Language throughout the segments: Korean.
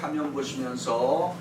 화면 보시면서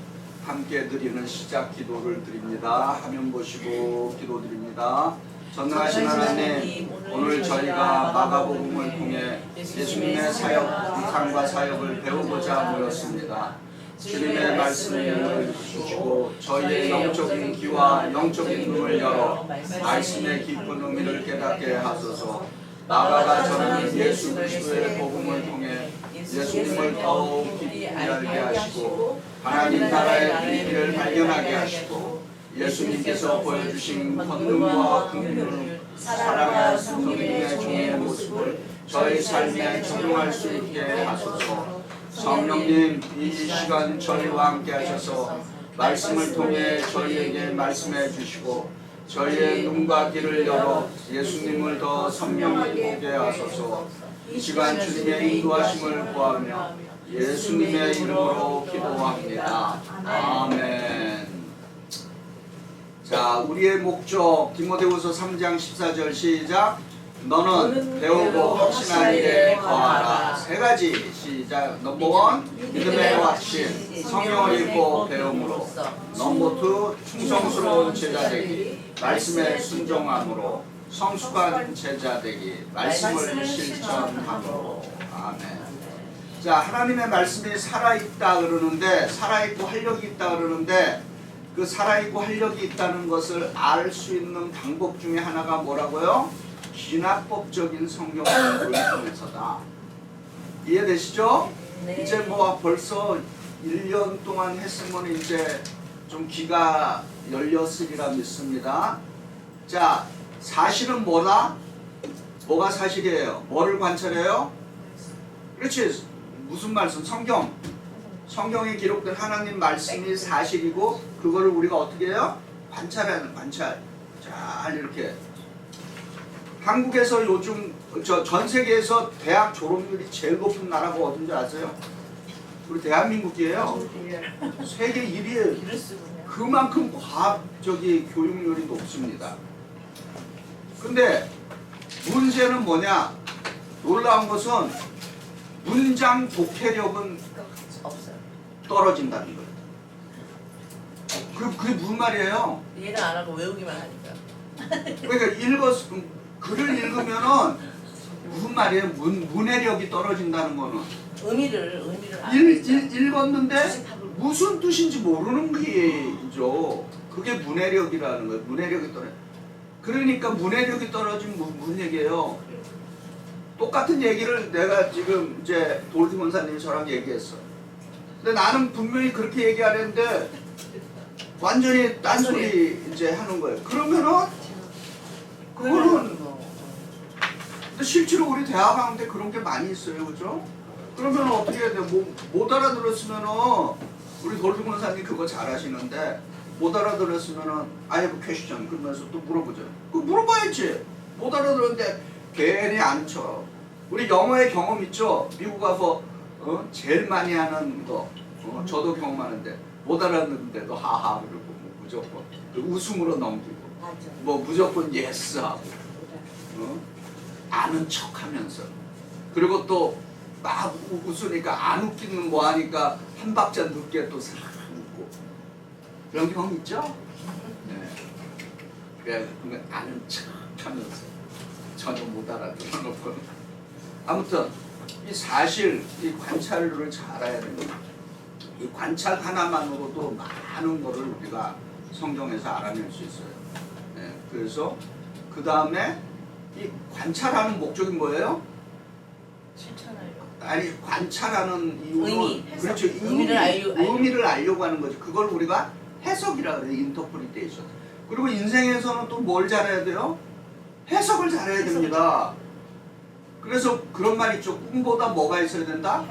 함께 드리는 시작 기도를 드립니다. 화면 보시고 기도드립니다. 전능하신 하나님, 오늘 저희가 마가복음을 통해 예수님의 사역, 이상과 사역을 배우고자 모였습니다. 주님의 말씀을 주시고 저희의 영적인 귀와 영적인 눈을 열어 말씀의 깊은 의미를 깨닫게 하소서. 나아가 저는 예수 그리스도의 복음을 통해 예수님을 더욱 깊이 알게 하시고 하나님 나라의 비밀을 발견하게 하시고 예수님께서 보여주신 권능과 긍휼을 사랑하는 성령님의 종의 모습을 저희 삶에 적용할 수 있게 하소서. 성령님, 이 시간 저희와 함께 하셔서 말씀을 통해 저희에게 말씀해 주시고 저희의 눈과 귀를 열어 예수님을 더 선명히 보게 하소서. 이 시간 주님의 인도하심을 구하며 예수님의 이름으로 기도합니다. 아멘. 자, 우리의 목적 디모데후서 3장 14절 시작. 너는 배우고 확신한 일에 거하라. 세 가지 시작. 넘버 1 믿음의 확신, 성령을 읽고 배움으로. 넘버 2 충성스러운 제자 되기, 말씀에 순종함으로. 성숙한 제자 되기, 말씀을 실천함으로. 아멘. 자, 하나님의 말씀이 살아있다 그러는데, 살아있고 활력이 있다 그러는데, 그 살아있고 활력이 있다는 것을 알 수 있는 방법 중에 하나가 뭐라고요? 기납법적인 성경 공부를 통해서다. 이해되시죠? 네. 이제 뭐 벌써 1년 동안 했으면 이제 좀 귀가 열렸으리라 믿습니다. 자, 사실은 뭐다? 뭐가 사실이에요? 뭐를 관찰해요? 그렇지. 무슨 말씀? 성경. 성경에 기록된 하나님 말씀이 사실이고 그거를 우리가 어떻게 해요? 관찰하는 관찰. 잘 이렇게. 한국에서 요즘 전 세계에서 대학 졸업률이 제일 높은 나라가 어딘지 아세요? 우리 대한민국이에요. 세계 1위에요. 그만큼 과학적인 교육률이 높습니다. 근데 문제는 뭐냐? 놀라운 것은 문장 독해력은 떨어진다는 거예요. 그게 무슨 말이에요? 이해를 안 하고 외우기만 하니까. 그러니까 글을 읽으면은 무슨 말이에요? 문해력이 떨어진다는 거는 의미를 읽었는데 무슨 뜻인지 모르는 게죠. 그게 문해력이라는 거예요. 문해력이 떨어져. 그러니까 문해력이 떨어진 무슨 얘기예요? 똑같은 얘기를 내가 지금 이제 돌기 원사님이 저랑 얘기했어. 근데 나는 분명히 그렇게 얘기 안 했는데 완전히 딴소리 이제 하는 거예요. 그러면은 그거는 근데 실제로 우리 대학 가운데 그런 게 많이 있어요. 그죠? 그러면 어떻게 해야 돼? 못 알아들었으면은 우리 돌기 원사님 그거 잘 하시는데 못 알아들었으면은 I have a question 그러면서 또 물어보잖아요. 그거 물어봐야지. 못 알아들었는데 괜히 안 쳐. 우리 영어의 경험 있죠? 미국 가서 제일 많이 하는 거 저도 경험하는데 못 알아듣는데도 하하 그러고 뭐 무조건 웃음으로 넘기고 뭐 무조건 예스 하고 아는 척하면서 그리고 또 막 웃으니까 안 웃기는 뭐 하니까 한 박자 늦게 또 싹 웃고 그런 경험 있죠? 네. 그래 아는 척하면서 전혀 못 알아듣는 거. 아무튼 이 사실 이 관찰을 잘 알아야 됩니다. 이 관찰 하나만으로도 많은 거를 우리가 성경에서 알아낼 수 있어요. 네, 그래서 그 다음에 이 관찰하는 목적이 뭐예요? 실천하려. 아니 관찰하는 이유는 의미, 해석. 그렇죠. 의미를 알려고 하는 거죠. 그걸 우리가 해석이라 그래요. 인터프리테이션. 그리고 인생에서는 또 뭘 잘해야 돼요? 해석을 잘해야 됩니다. 그래서 그런 말 있죠. 꿈보다 뭐가 있어야 된다?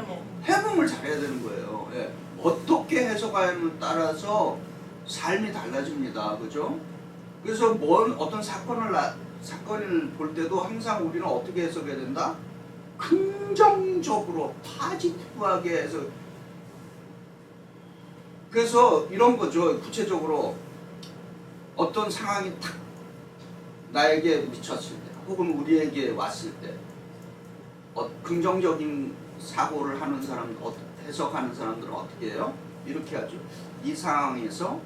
해몽을 잘해야 되는 거예요. 예. 어떻게 해석하느냐에 따라서 삶이 달라집니다. 그죠? 그래서 어떤 사건을 볼 때도 항상 우리는 어떻게 해석해야 된다? 긍정적으로 파지티브하게 해서. 그래서 이런 거죠. 구체적으로 어떤 상황이 탁 나에게 미쳤을 때 혹은 우리에게 왔을 때 긍정적인 사고를 하는 사람은 해석하는 사람들은 어떻게 해요? 이렇게 하죠. 이 상황에서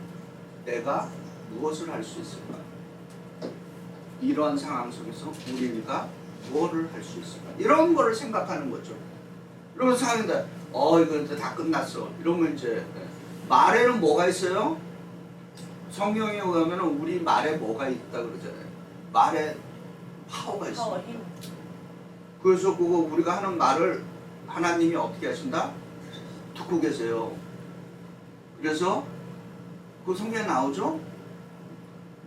내가 무엇을 할 수 있을까? 이런 상황 속에서 우리가 무엇을 할 수 있을까? 이런 거를 생각하는 거죠. 이러면 상황인데 이거 이제 다 끝났어. 이러면 이제 말에는 뭐가 있어요? 성경에 의하면 우리 말에 뭐가 있다 그러잖아요. 말에 파워가 있어요. 파워 힘. 그래서 그거 우리가 하는 말을 하나님이 어떻게 하신다? 듣고 계세요. 그래서 그 성경에 나오죠?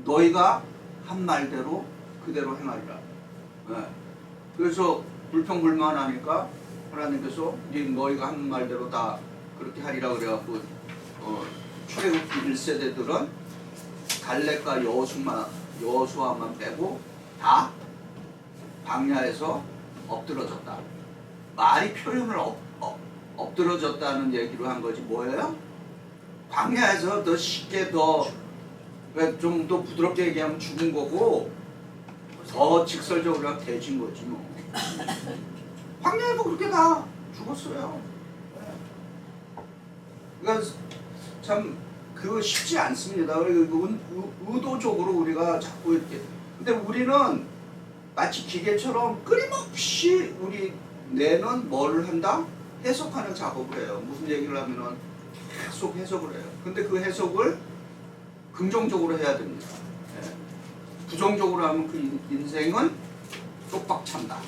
너희가 한 말대로 그대로 행하리라. 네. 그래서 불평불만하니까 하나님께서 너희가 한 말대로 다 그렇게 하리라 그래갖고 출애굽기 1세대들은 갈렙과 여호수아만 빼고 다 광야에서 엎드러졌다. 말이 표현을 엎드러졌다는 얘기로 한 거지 뭐예요? 광야에서 더 쉽게 좀 더 부드럽게 얘기하면 죽은 거고 더 직설적으로 하면 돼진 거지 뭐. 광야에서 그렇게 다 죽었어요. 그러니까 참 그거 쉽지 않습니다. 의도적으로 우리가 자꾸 이렇게 근데 우리는 마치 기계처럼 끊임없이 우리 뇌는 뭘 한다? 해석하는 작업을 해요. 무슨 얘기를 하면은 계속 해석을 해요. 근데 그 해석을 긍정적으로 해야 됩니다. 예. 부정적으로 하면 그 인생은 쪽박 찬다.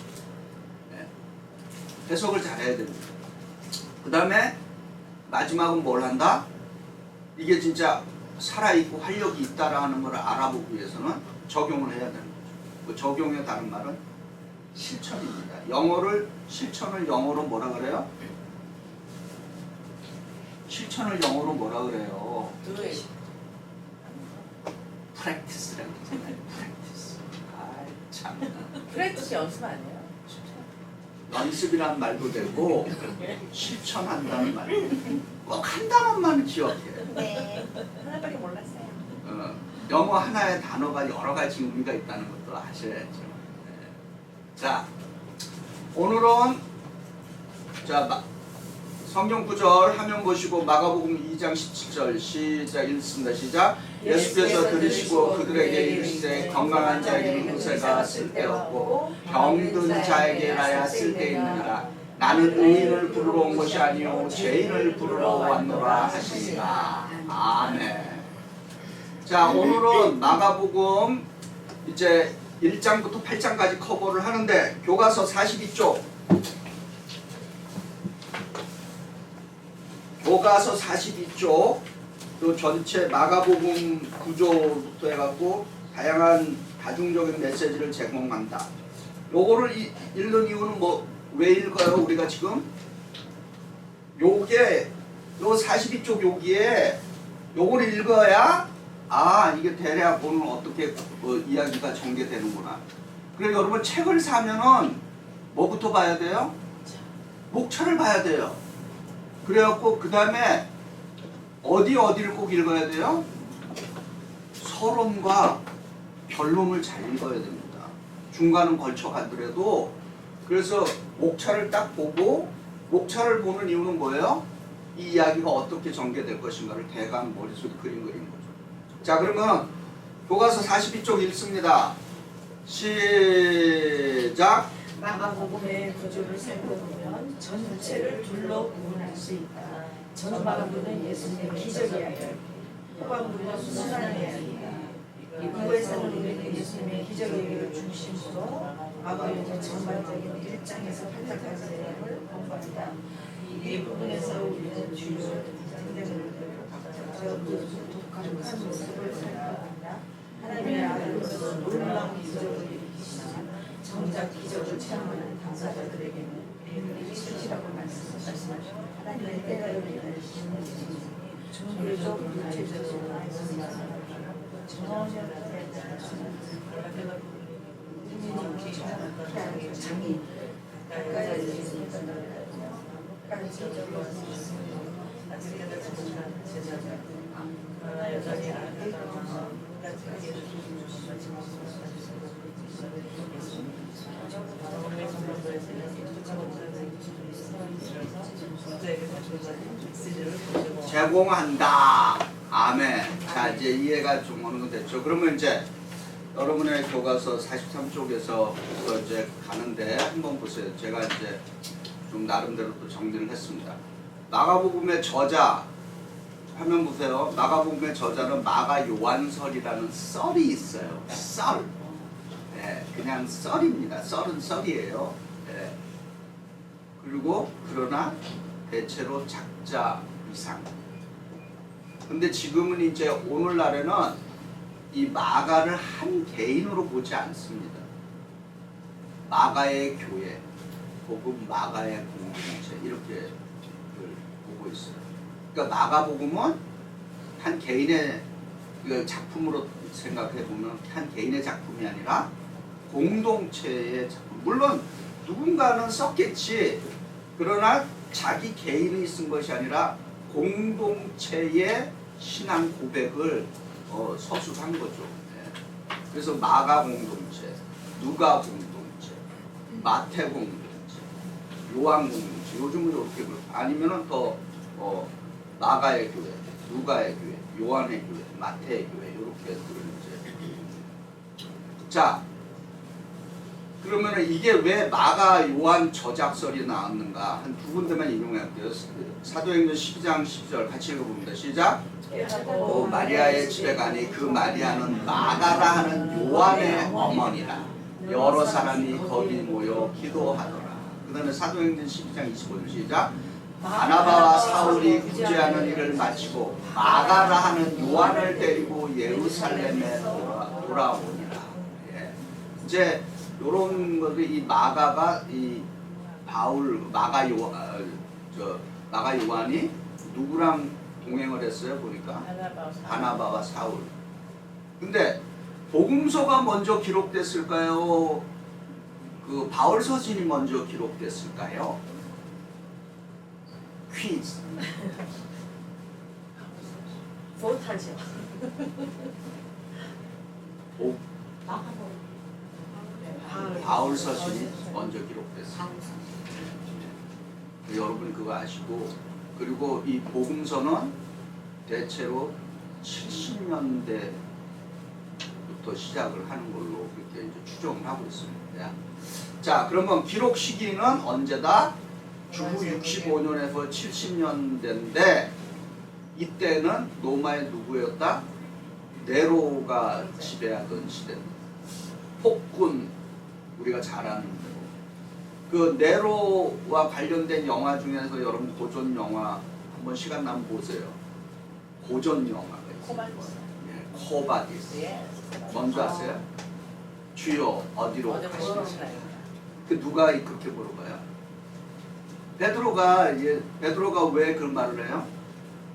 예. 해석을 잘해야 됩니다. 그 다음에 마지막은 뭘 한다? 이게 진짜 살아있고 활력이 있다라는 걸 알아보기 위해서는 적용을 해야 되는 거죠. 그 적용의 다른 말은 실천입니다. 실천을 영어로 뭐라 그래요? 실천을 영어로 뭐라 그래요? Do it. practice라고 하잖아요. practice. 참. 프랙티스 연습 아니에요? 연습이란 말도 되고 실천한다는 말. 꼭 한 단어만 기억해. 네. 하나밖에 몰랐어요. 영어 하나의 단어가 여러 가지 의미가 있다는 것도 아셔야죠. 네. 자, 오늘은 성경 구절 화면 보시고 마가복음 2장 17절 시작 읽습니다. 시작. 예수께서 들으시고 그들에게 이르시되 건강한 자에게는 의사가 쓸데없고 병든 자에게라야 쓸데있느니라. 나는 의인을 부르러 온 것이 아니요 죄인을 부르러 왔노라 하시니라. 아멘. 자, 오늘은 마가복음 이제 1장부터 8장까지 커버를 하는데 교과서 42쪽 교과서 42쪽 또 전체 마가복음 구조부터 해갖고 다양한 다중적인 메시지를 제공한다. 요거를 읽는 이유는 왜 읽어요? 우리가 지금 요 42쪽 여기에 요거를 읽어야 이게 대략 오늘 어떻게 이야기가 전개되는구나. 그래 여러분 책을 사면은 뭐부터 봐야 돼요? 목차를 봐야 돼요. 그래갖고 그 다음에 어디를 꼭 읽어야 돼요? 서론과 결론을 잘 읽어야 됩니다. 중간은 걸쳐 가더라도. 그래서 목차를 딱 보고 목차를 보는 이유는 뭐예요? 이 이야기가 어떻게 전개될 것인가를 대강 머릿속에 그리는 거죠. 자, 그러면 교과서 42쪽 읽습니다. 시작. 마가복음의 구조를 살펴보면 전체를 둘러 구분할 수 있다. 전마가복음은 예수님의 기적이야기, 후반부는 순환의 이야기이다. 이부에서는 우리는 예수님의 기적 이야기를 중심으로 마가복음의 전반적인 1장에서 8장까지의 내용을 공부한다. 이 부분에서 우리는 주요 등등을 독한 모습을 살펴본다. 하나님의 아들로서 놀라운 기적을 일으키시나 정작 기적을 체험하는 당사자들에게는 비밀이 수치라고 말씀하십니다. 하나님의 때가 이르기를 종교적, 육체적으로 말씀하십니다. 장이 제공한다. 아멘. 자, 이제 이해가 좀 어느 정도 됐죠. 그러면 이제 여러분의 교과서 43쪽에서 이제 가는데 한번 보세요. 제가 이제 좀 나름대로 또 정리를 했습니다. 마가복음의 저자 화면 보세요. 마가복음의 저자는 마가 요한설이라는 썰이 있어요. 썰. 네, 그냥 썰입니다. 썰은 썰이에요. 네. 그리고 그러나 대체로 작자 이상. 근데 지금은 이제 오늘날에는 이 마가를 한 개인으로 보지 않습니다. 마가의 교회 혹은 마가의 공동체 이렇게 보고 있어요. 그러니까 마가복음은 한 개인의 작품으로 생각해 보면 한 개인의 작품이 아니라 공동체의 작품. 물론 누군가는 썼겠지. 그러나 자기 개인이 쓴 것이 아니라 공동체의 신앙 고백을 서술한 거죠. 네. 그래서 마가 공동체, 누가 공동체, 마태 공동체, 요한 공동체. 요즘은 이렇게 부르고 아니면은 더 마가의 교회, 누가의 교회, 요한의 교회, 마태의 교회 이렇게 부르는지. 자, 그러면 이게 왜 마가 요한 저작설이 나왔는가 한 두 군데만 인용할게요. 사도행전 12장 10절 같이 읽어봅니다. 시작. 마리아의 집에 가니 그 마리아는 마가라 하는 요한의 어머니라. 여러 사람이 거기 모여 기도하더라. 그 다음에 사도행전 12장 25절 시작. 바나바와 사울이 구제하는 일을 마치고 마가라 하는 요한을 데리고 예루살렘에 돌아오니라. 예. 이제 요런 것들이 이 마가가 이 마가 요한이 누구랑 동행을 했어요 보니까 바나바와 사울. 근데 복음서가 먼저 기록됐을까요? 그 바울 서신이 먼저 기록됐을까요? 퀴즈. 못하죠. 바울 서신이 먼저 기록됐어요. 여러분 그거 아시고, 그리고 이 복음서는 대체로 70년대부터 시작을 하는 걸로 그렇게 이제 추정을 하고 있습니다. 자, 그러면 기록 시기는 언제다? 주후 65년에서 70년대인데 이때는 로마의 누구였다? 네로가 지배하던 시대입니다. 폭군, 우리가 잘 아는 대로. 그 네로와 관련된 영화 중에서 여러분 고전 영화 한번 시간 나면 보세요. 고전 영화가 있어요. 예, 코바디스. 뭔지 아세요? 주여 어디로 가시나요? 그 누가 그렇게 물어봐요? 베드로가 왜 그 말을 해요?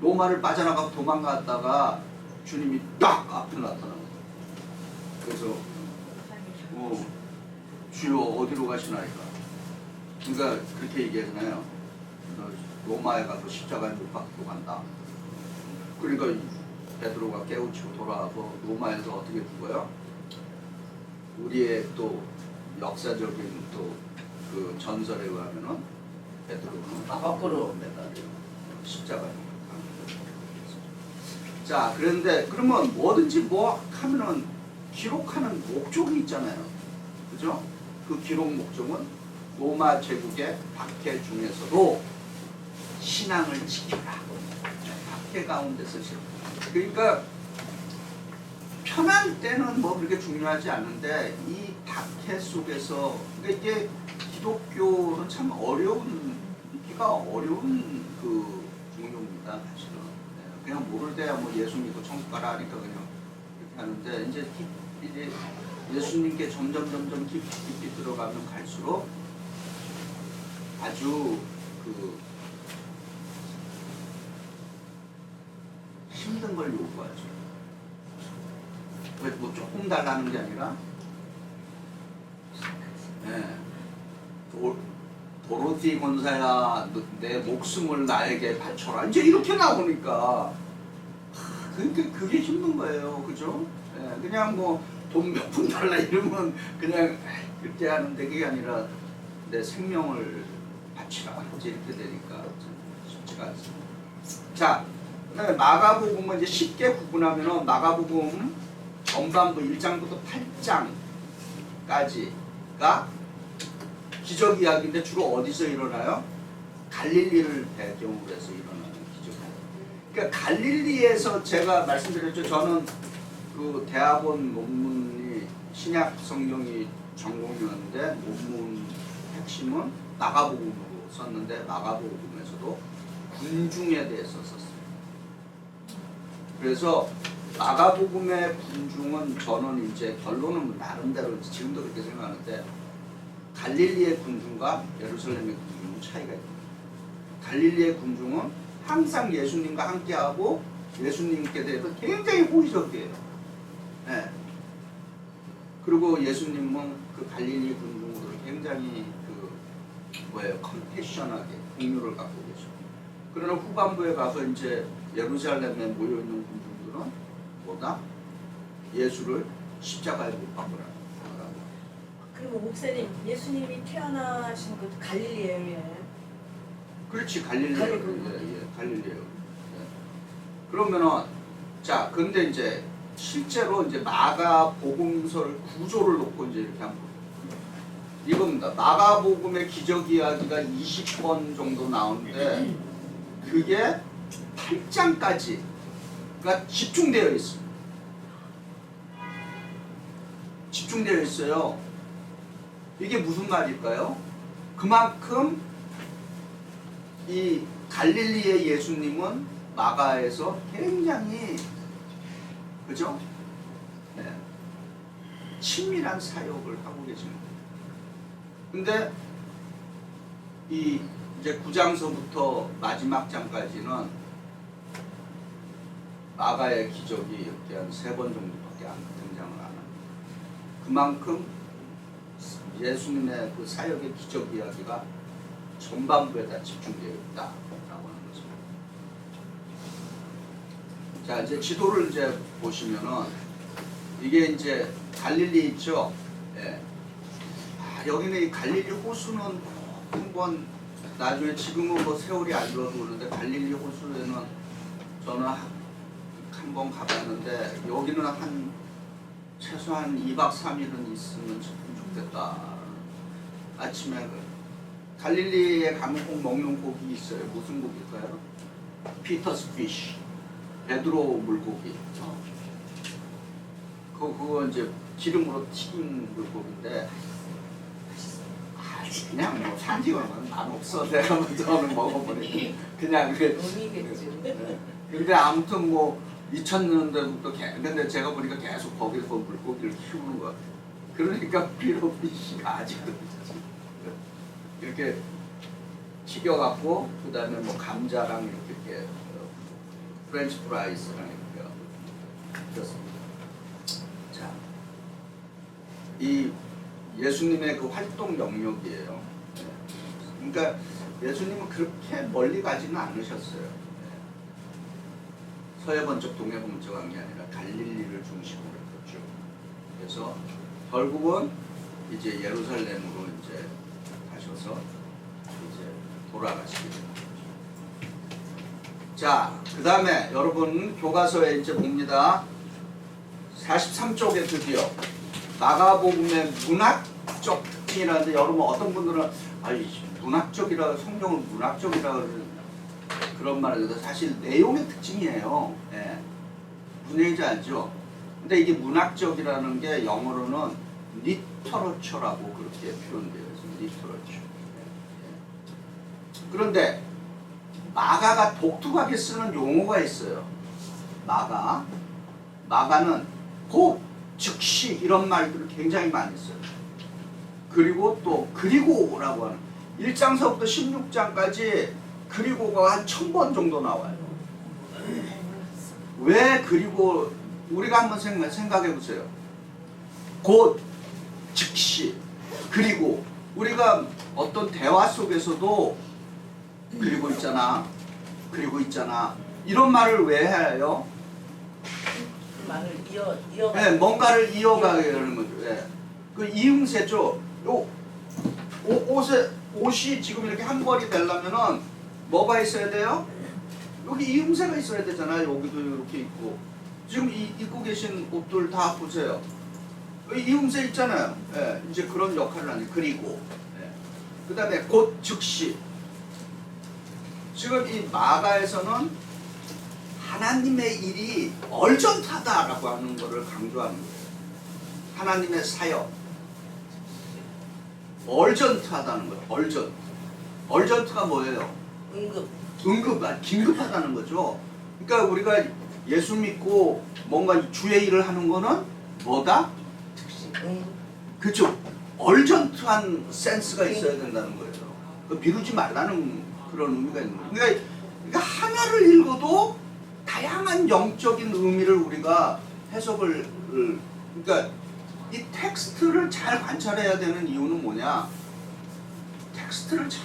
로마를 빠져나가고 도망갔다가 주님이 딱 앞에 나타나요. 그래서 주여 어디로 가시나이까? 그러니까 그렇게 얘기하잖아요. 로마에 가서 십자가에 못 박히고 간다. 그러니까 베드로가 깨우치고 돌아와서 로마에서 어떻게 죽어요? 우리의 또 역사적인 또 그 전설에 의하면은 베드로는 거꾸로 매달려 십자가에. 자, 그런데 그러면 뭐든지 뭐 하면은 기록하는 목적이 있잖아요. 그죠? 그 기록 목적은 로마 제국의 박해 중에서도 신앙을 지켜라. 박해 가운데서 지켜라. 그러니까 편할 때는 뭐 그렇게 중요하지 않은데 이 박해 속에서 그러니까 이게 기독교는 참 믿기가 어려운 그 종교입니다. 사실은. 그냥 모를 때야 뭐 예수 믿고 천국 가라 하니까 그냥 이렇게 하는데 이제 예수님께 점점 깊이 들어가면 갈수록 아주 그 힘든 걸 요구하죠. 왜 뭐 조금 달라는 게 아니라, 네. 도로티 권사야 내 목숨을 나에게 바쳐라 이제 이렇게 나오니까 그러니까 그게 힘든 거예요. 그죠? 네. 그냥 뭐 돈 몇 푼 달라 이러면 그냥 그렇게 하는데 그게 아니라 내 생명을 바치라 이제 이렇게 되니까 좀 쉽지가 않습니다. 자, 그다음에 마가복음은 이제 쉽게 구분하면은 마가복음 전반부 1장부터 8장까지가 기적 이야기인데 주로 어디서 일어나요? 갈릴리를 배경으로 해서 일어나는 기적. 그러니까 갈릴리에서 제가 말씀드렸죠. 저는 그 대학원 논문이 신약 성경이 전공이었는데 논문 핵심은 마가복음으로 썼는데 마가복음에서도 군중에 대해서 썼어요. 그래서 마가복음의 군중은 저는 이제 결론은 나름대로 지금도 그렇게 생각하는데 갈릴리의 군중과 예루살렘의 군중은 차이가 있습니다. 갈릴리의 군중은 항상 예수님과 함께하고 예수님께 대해서 굉장히 호의적이에요. 네. 그리고 예수님은 그 갈릴리 군중으로 굉장히 컴패션하게 공유를 갖고 계시고, 그러나 후반부에 가서 이제 예루살렘에 모여 있는 군중들은 뭐다? 예수를 십자가에 못 박으라. 그리고 목사님, 예수님이 태어나신 곳 갈릴리예요. 그렇지, 갈릴리예요. 갈릴리. 갈릴리예요. 예. 그러면은 자, 근데 이제 실제로 이제 마가복음서를 구조를 놓고 이제 이렇게 한번 이겁니다. 마가복음의 기적 이야기가 20번 정도 나오는데 그게 8장까지가 집중되어 있습니다. 집중되어 있어요. 이게 무슨 말일까요? 그만큼 이 갈릴리의 예수님은 마가에서 굉장히 그죠? 네. 친밀한 사역을 하고 계십니다. 근데 이 이제 9장서부터 마지막 장까지는 마가의 기적이 이렇게 한 3번 정도밖에 안 등장을 안 합니다. 그만큼 예수님의 그 사역의 기적 이야기가 전반부에 다 집중되어 있다라고 하는 거죠. 자, 이제 지도를 이제 보시면은 이게 이제 갈릴리 있죠. 예. 여기는 이 갈릴리 호수는 한번 나중에 지금은 뭐 세월이 안 들어도 그러는데 갈릴리 호수에는 저는 한번 가봤는데 여기는 한 최소한 2박 3일은 있으면 참 좋겠다. 아침에 갈릴리에 가면 꼭 먹는 고기 있어요. 무슨 고기일까요? 피터스 피쉬, 베드로 물고기. 그거 이제 기름으로 튀긴 물고기인데 그냥 뭐 산지가 맛없어. 내가 저는 먹어보니까 그냥 의미겠지. 근데 아무튼 뭐 2000년대부터 근데 제가 보니까 계속 거기서 물고기를 키우는 것 같아요. 그러니까 피로피쉬가 아직도 이렇게 튀겨갖고 그 다음에 뭐 감자랑 이렇게 프렌치 프라이스랑 이렇게 그렇습니다. 자, 이 예수님의 그 활동 영역이에요. 그러니까 예수님은 그렇게 멀리 가지는 않으셨어요. 서해 번쩍 동해 번쩍 한 게 아니라 갈릴리를 중심으로 했죠. 그래서 결국은 이제 예루살렘으로 이제 가셔서 이제 돌아가시게 됩니다. 자, 그 다음에 여러분 교과서에 이제 봅니다. 43쪽에 드디어 마가복음의 문학적 특징이라는데 여러분 어떤 분들은 문학적이라 성경을 문학적이라 그런 말을 해서 사실 내용의 특징이에요. 예. 무슨 얘기인지 알죠? 근데 이게 문학적이라는 게 영어로는 리터러처라고 그렇게 표현되어 있습니다. 리터러처. 예. 그런데 마가가 독특하게 쓰는 용어가 있어요. 마가는 곧, 즉시 이런 말들을 굉장히 많이 써요. 그리고 또 그리고라고 하는 1장서부터 16장까지 그리고가 한 1000번 정도 나와요. 왜 그리고 우리가 한번 생각해 보세요. 곧, 즉시, 그리고 우리가 어떤 대화 속에서도 그리고 있잖아 이런 말을 왜 해요? 그 말을 이어가. 네, 뭔가를 이어가게 하는 거죠. 네. 그 이응세죠. 옷에 옷이 지금 이렇게 한 벌이 되려면은 뭐가 있어야 돼요? 여기 이음새가 있어야 되잖아요. 여기도 이렇게 있고. 지금 입고 계신 옷들 다 보세요. 이음새 있잖아요. 예, 이제 그런 역할을 하는. 그리고 예. 그 다음에 곧 즉시. 지금 이 마가에서는 하나님의 일이 얼전하다라고 하는 것을 강조하는 거예요. 하나님의 사역. 얼전트하다는 거예요. 얼전트. 얼전트가 뭐예요? 긴급하다는 거죠. 그러니까 우리가 예수 믿고 뭔가 주의 일을 하는 거는 뭐다? 그렇죠. 얼전트한 센스가 있어야 된다는 거예요. 미루지 말라는 그런 의미가 있는 거예요. 그러니까 하나를 읽어도 다양한 영적인 의미를 우리가 해석을 그러니까 이 텍스트를 잘 관찰해야 되는 이유는 뭐냐? 텍스트를 잘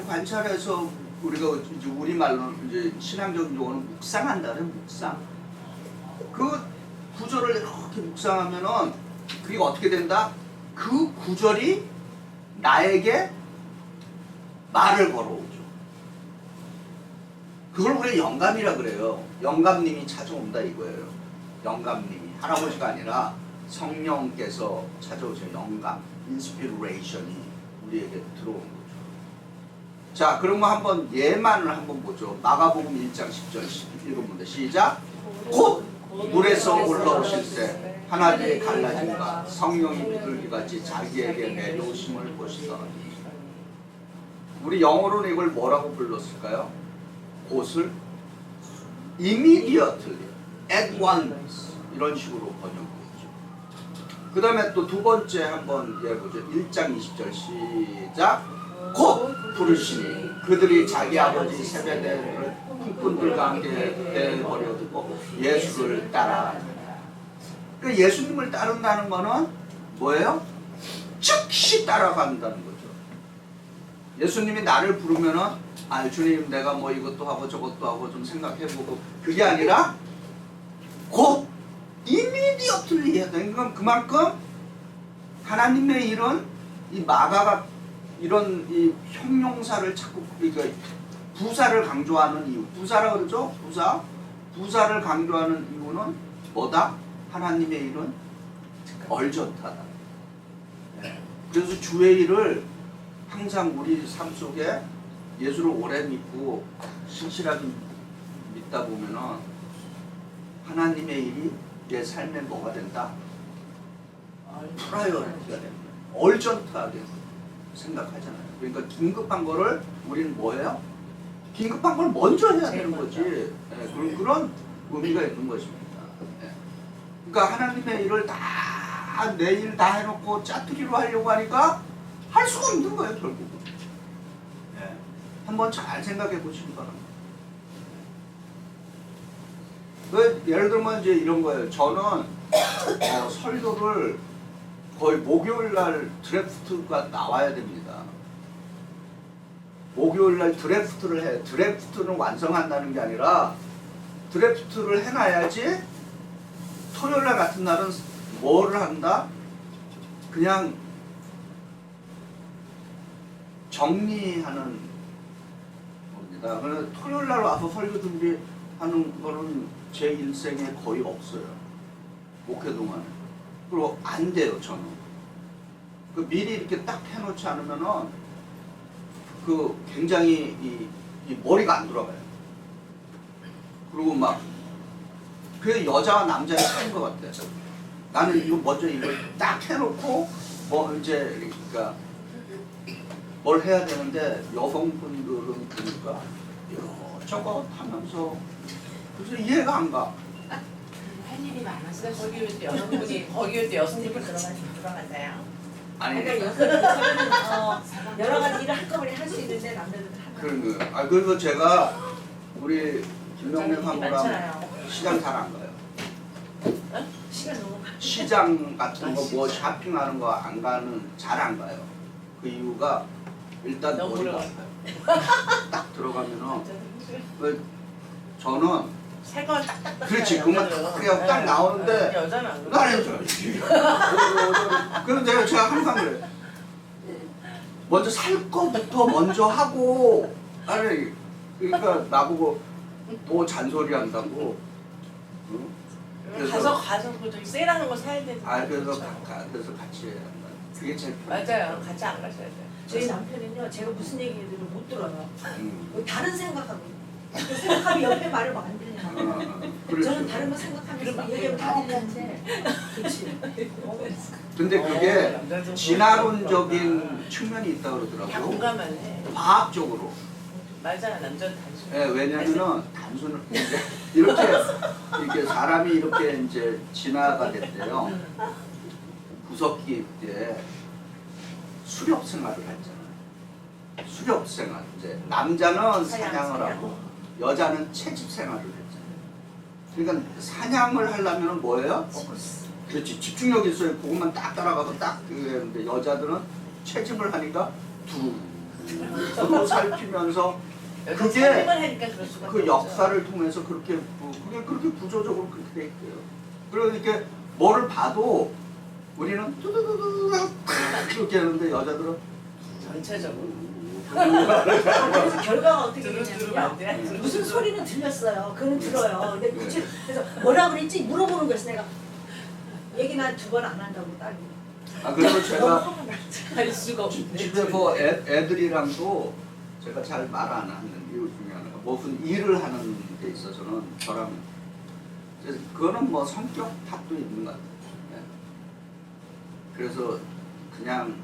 관찰해서 우리가 이제 우리말로 이제 신앙적인 용어는 묵상한다는 묵상. 그 구절을 이렇게 묵상하면은 그게 어떻게 된다? 그 구절이 나에게 말을 걸어오죠. 그걸 우리가 영감이라 그래요. 영감님이 찾아온다 이거예요. 영감님이 할아버지가 아니라 성령께서 찾아오죠. 영감, 인스피레이션이 우리에게 들어오는 거죠. 자, 그러면 한번 예만을 한번 보죠. 마가복음 1장 10절 읽어봅니다. 시작. 곧 물에서 올라오실 때 하나님의 갈라짐과 성령이 비둘기같이 자기에게 내려오심을 보시더니. 우리 영어로는 이걸 뭐라고 불렀을까요? 곧을 immediately, at once 이런 식으로 번역했죠. 그 다음에 또 두 번째 한번 해보죠. 1장 20절 시작. 곧 부르시니 그들이 자기 아버지 세베대를 풍꾼들과 함께 내버려두고 예수를 따라. 그 예수님을 따른다는 거는 뭐예요? 즉시 따라간다는 거죠. 예수님이 나를 부르면은 아 주님 내가 뭐 이것도 하고 저것도 하고 좀 생각해보고 그게 아니라 곧 immediately 해야 돼. 그만큼 하나님의 일은 이 마가가 이런 이 형용사를 자꾸 그러니까 부사를 강조하는 이유. 부사라고 그러죠? 부사를 강조하는 이유는 뭐다? 하나님의 일은 얼전하다. 그래서 주의 일을 항상 우리 삶 속에 예수를 오래 믿고 신실하게 믿다 보면은 하나님의 일이 내 삶에 뭐가 된다? 프라이어리티가 됩니다. 얼전트하게 생각하잖아요. 그러니까 긴급한 거를 우리는 뭐예요? 긴급한 걸 먼저 해야 되는 거지. 네, 그런 의미가 있는 것입니다. 네. 그러니까 하나님의 일을 다 내일 다 해놓고 짜투리로 하려고 하니까 할 수가 없는 거예요, 결국은. 네. 한번 잘 생각해 보시기 바랍니다. 예를 들면 이제 이런 거예요. 저는 설교를 거의 목요일 날 드래프트가 나와야 됩니다. 목요일 날 드래프트를 해. 드래프트는 완성한다는 게 아니라 드래프트를 해놔야지 토요일 날 같은 날은 뭐를 한다? 그냥 정리하는 겁니다. 그래서 토요일 날 와서 설교 준비하는 거는 제 일생에 거의 없어요. 목회 동안에. 그리고 안 돼요, 저는. 그 미리 이렇게 딱 해놓지 않으면은 그 굉장히 이 머리가 안 돌아가요. 그리고 막 그게 여자와 남자의 차이인 것 같아요. 나는 이거 먼저 이걸 딱 해놓고 뭐 이제 그러니까 뭘 해야 되는데 여성분들은 그러니까 저거 하면서 그래서 이해가 안 가. 할 일이 많아서 거기 올 때 여성분이 들어가세요. 아니 그러니까 여성은 여러 가지 일을 한꺼번에 할 수 있는데 남자들은 그런 거. 아 그래서 제가 우리 김명래 사모랑 많잖아요. 시장 잘 안 가요. 시간 너무 많아. 시장 같은 거 뭐 쇼핑하는 거 안 가는 잘 안 가요. 그 이유가 일단 너무 오래 머리가 걸려요. 딱 들어가면은 저는 살 거는 딱딱딱. 그렇지 그만 그냥 딱 나오는데 여자는 안 그래요. 나는 그럼 제가 항상 그래. 먼저 살 거부터 먼저 하고 아니 그러니까 나보고 또 잔소리 한다고. 응? 가서 그 저기 세일하는 거 사야 되는데. 그래서 그렇죠. 그래서 같이 해야 한다. 그게 제일 맞아요. 같이 안 가셔야 돼요. 저희 남편은요, 제가 무슨 얘기해도 못 들어요. 음. 다른 생각하고. 그 생각하면 옆에 말을 안 들려요. 저는 다른 거 생각하면서 얘기하면 다 들리는데. 그렇지. 근데 그게 남자들 진화론적인 측면이 있다고 다 그러더라고요. 공감을 해. 과학적으로. 맞아요. 남자는 단순. 예, 왜냐면은 단순 이제 이렇게 사람이 이렇게 이제 진화가 됐대요. 구석기 때 수렵 생활을 했잖아요. 수렵 생활. 이제 남자는 사냥을 하고 여자는 채집 생활을 했잖아요. 그러니까 사냥을 하려면 뭐예요? 그렇지. 집중력이 있어요. 그것만 딱 따라가고 딱 그랬는데 여자들은 채집을 하니까 두루 살피면서 그게 하니까 그럴 수가 그 역사를 통해서 그렇게 그게 그렇게 구조적으로 그렇게 돼 있대요. 그러니까 뭐를 봐도 우리는 뚜두두두 이렇게 하는데 여자들은 전체적으로. 그래서 결과가 어떻게 들으면 안 되냐면요. 돼. 무슨 소리는 들렸어요. 그건 들어요. 근데 굳이 그래서 뭐라 그랬지 물어보는 거였어. 내가 얘기는 한 2번 안 한다고 딸이. 그리고 제가 할 수가 없네. 집에서 애들이랑도 제가 잘 말 안 하는 이유 중에 하나가 무슨 일을 하는 데 있어서는 저랑 그거는 뭐 성격 탓도 있는 것 같아요. 네. 그래서 그냥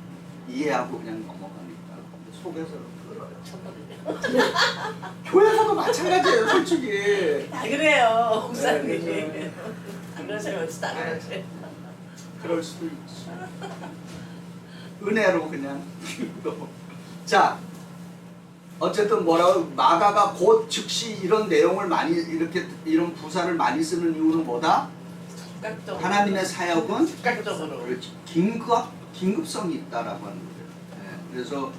이해하고 그냥 넘어가니까 속에서는 그래요. 교회에서도 마찬가지예요, 솔직히. 다 그래요, 목사님. 네, 안 그런 사람이 어디서 다 그러지. 그럴 수도 있지. 은혜로 그냥. 자, 어쨌든 뭐라고 마가가 곧 즉시 이런 내용을 많이 이런 부사를 많이 쓰는 이유는 뭐다? 즉각적으로. 하나님의 사역은 즉각적으로. 그렇지. 긴급성이 있다라고 하는 거예요. 네, 그래서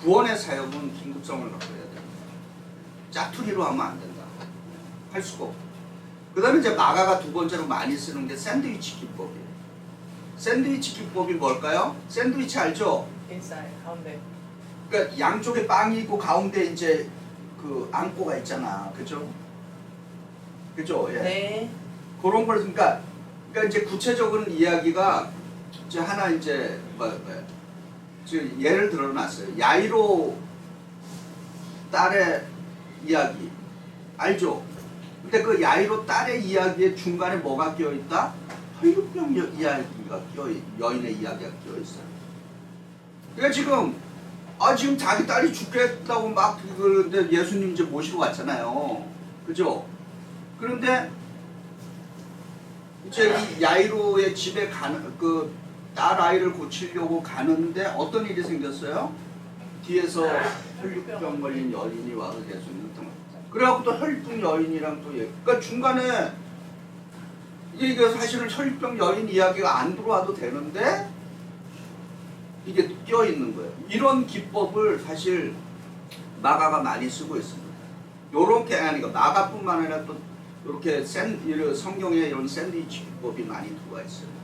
구원의 사역은 긴급성을 갖고 해야 된다. 짜투리로 하면 안 된다. 할 수가 없고. 그 다음에 이제 마가가 두 번째로 많이 쓰는 게 샌드위치 기법이에요. 샌드위치 기법이 뭘까요? 샌드위치 알죠? 인사이드 가운데. 그러니까 양쪽에 빵이 있고 가운데 이제 그 앙꼬가 있잖아. 그죠? 그죠? 예. 네. 그런 걸 그러니까 이제 구체적인 이야기가 이제 하나 이제 지금 예를 들어놨어요. 야이로 딸의 이야기 알죠? 근데 그 야이로 딸의 이야기의 중간에 뭐가 끼어 있다? 혈육병 이야기가 여인의 이야기가 끼어 있어요. 그러니까 지금 자기 딸이 죽겠다고 막 그러는데 예수님 이제 모시고 갔잖아요. 그죠? 그런데 이제 이 야이로의 집에 가는 그 딸 아이를 고치려고 가는데 어떤 일이 생겼어요? 뒤에서 혈육병 걸린 여인이 와서 예수님 그래갖고 또 혈육병 여인이랑 또 그러니까 중간에 이게 사실은 혈육병 여인 이야기가 안 들어와도 되는데 이게 껴 있는 거예요. 이런 기법을 사실 마가가 많이 쓰고 있습니다. 요렇게 아니까 마가뿐만 아니라 또 이렇게 성경에 이런 샌드위치 기법이 많이 들어와 있어요.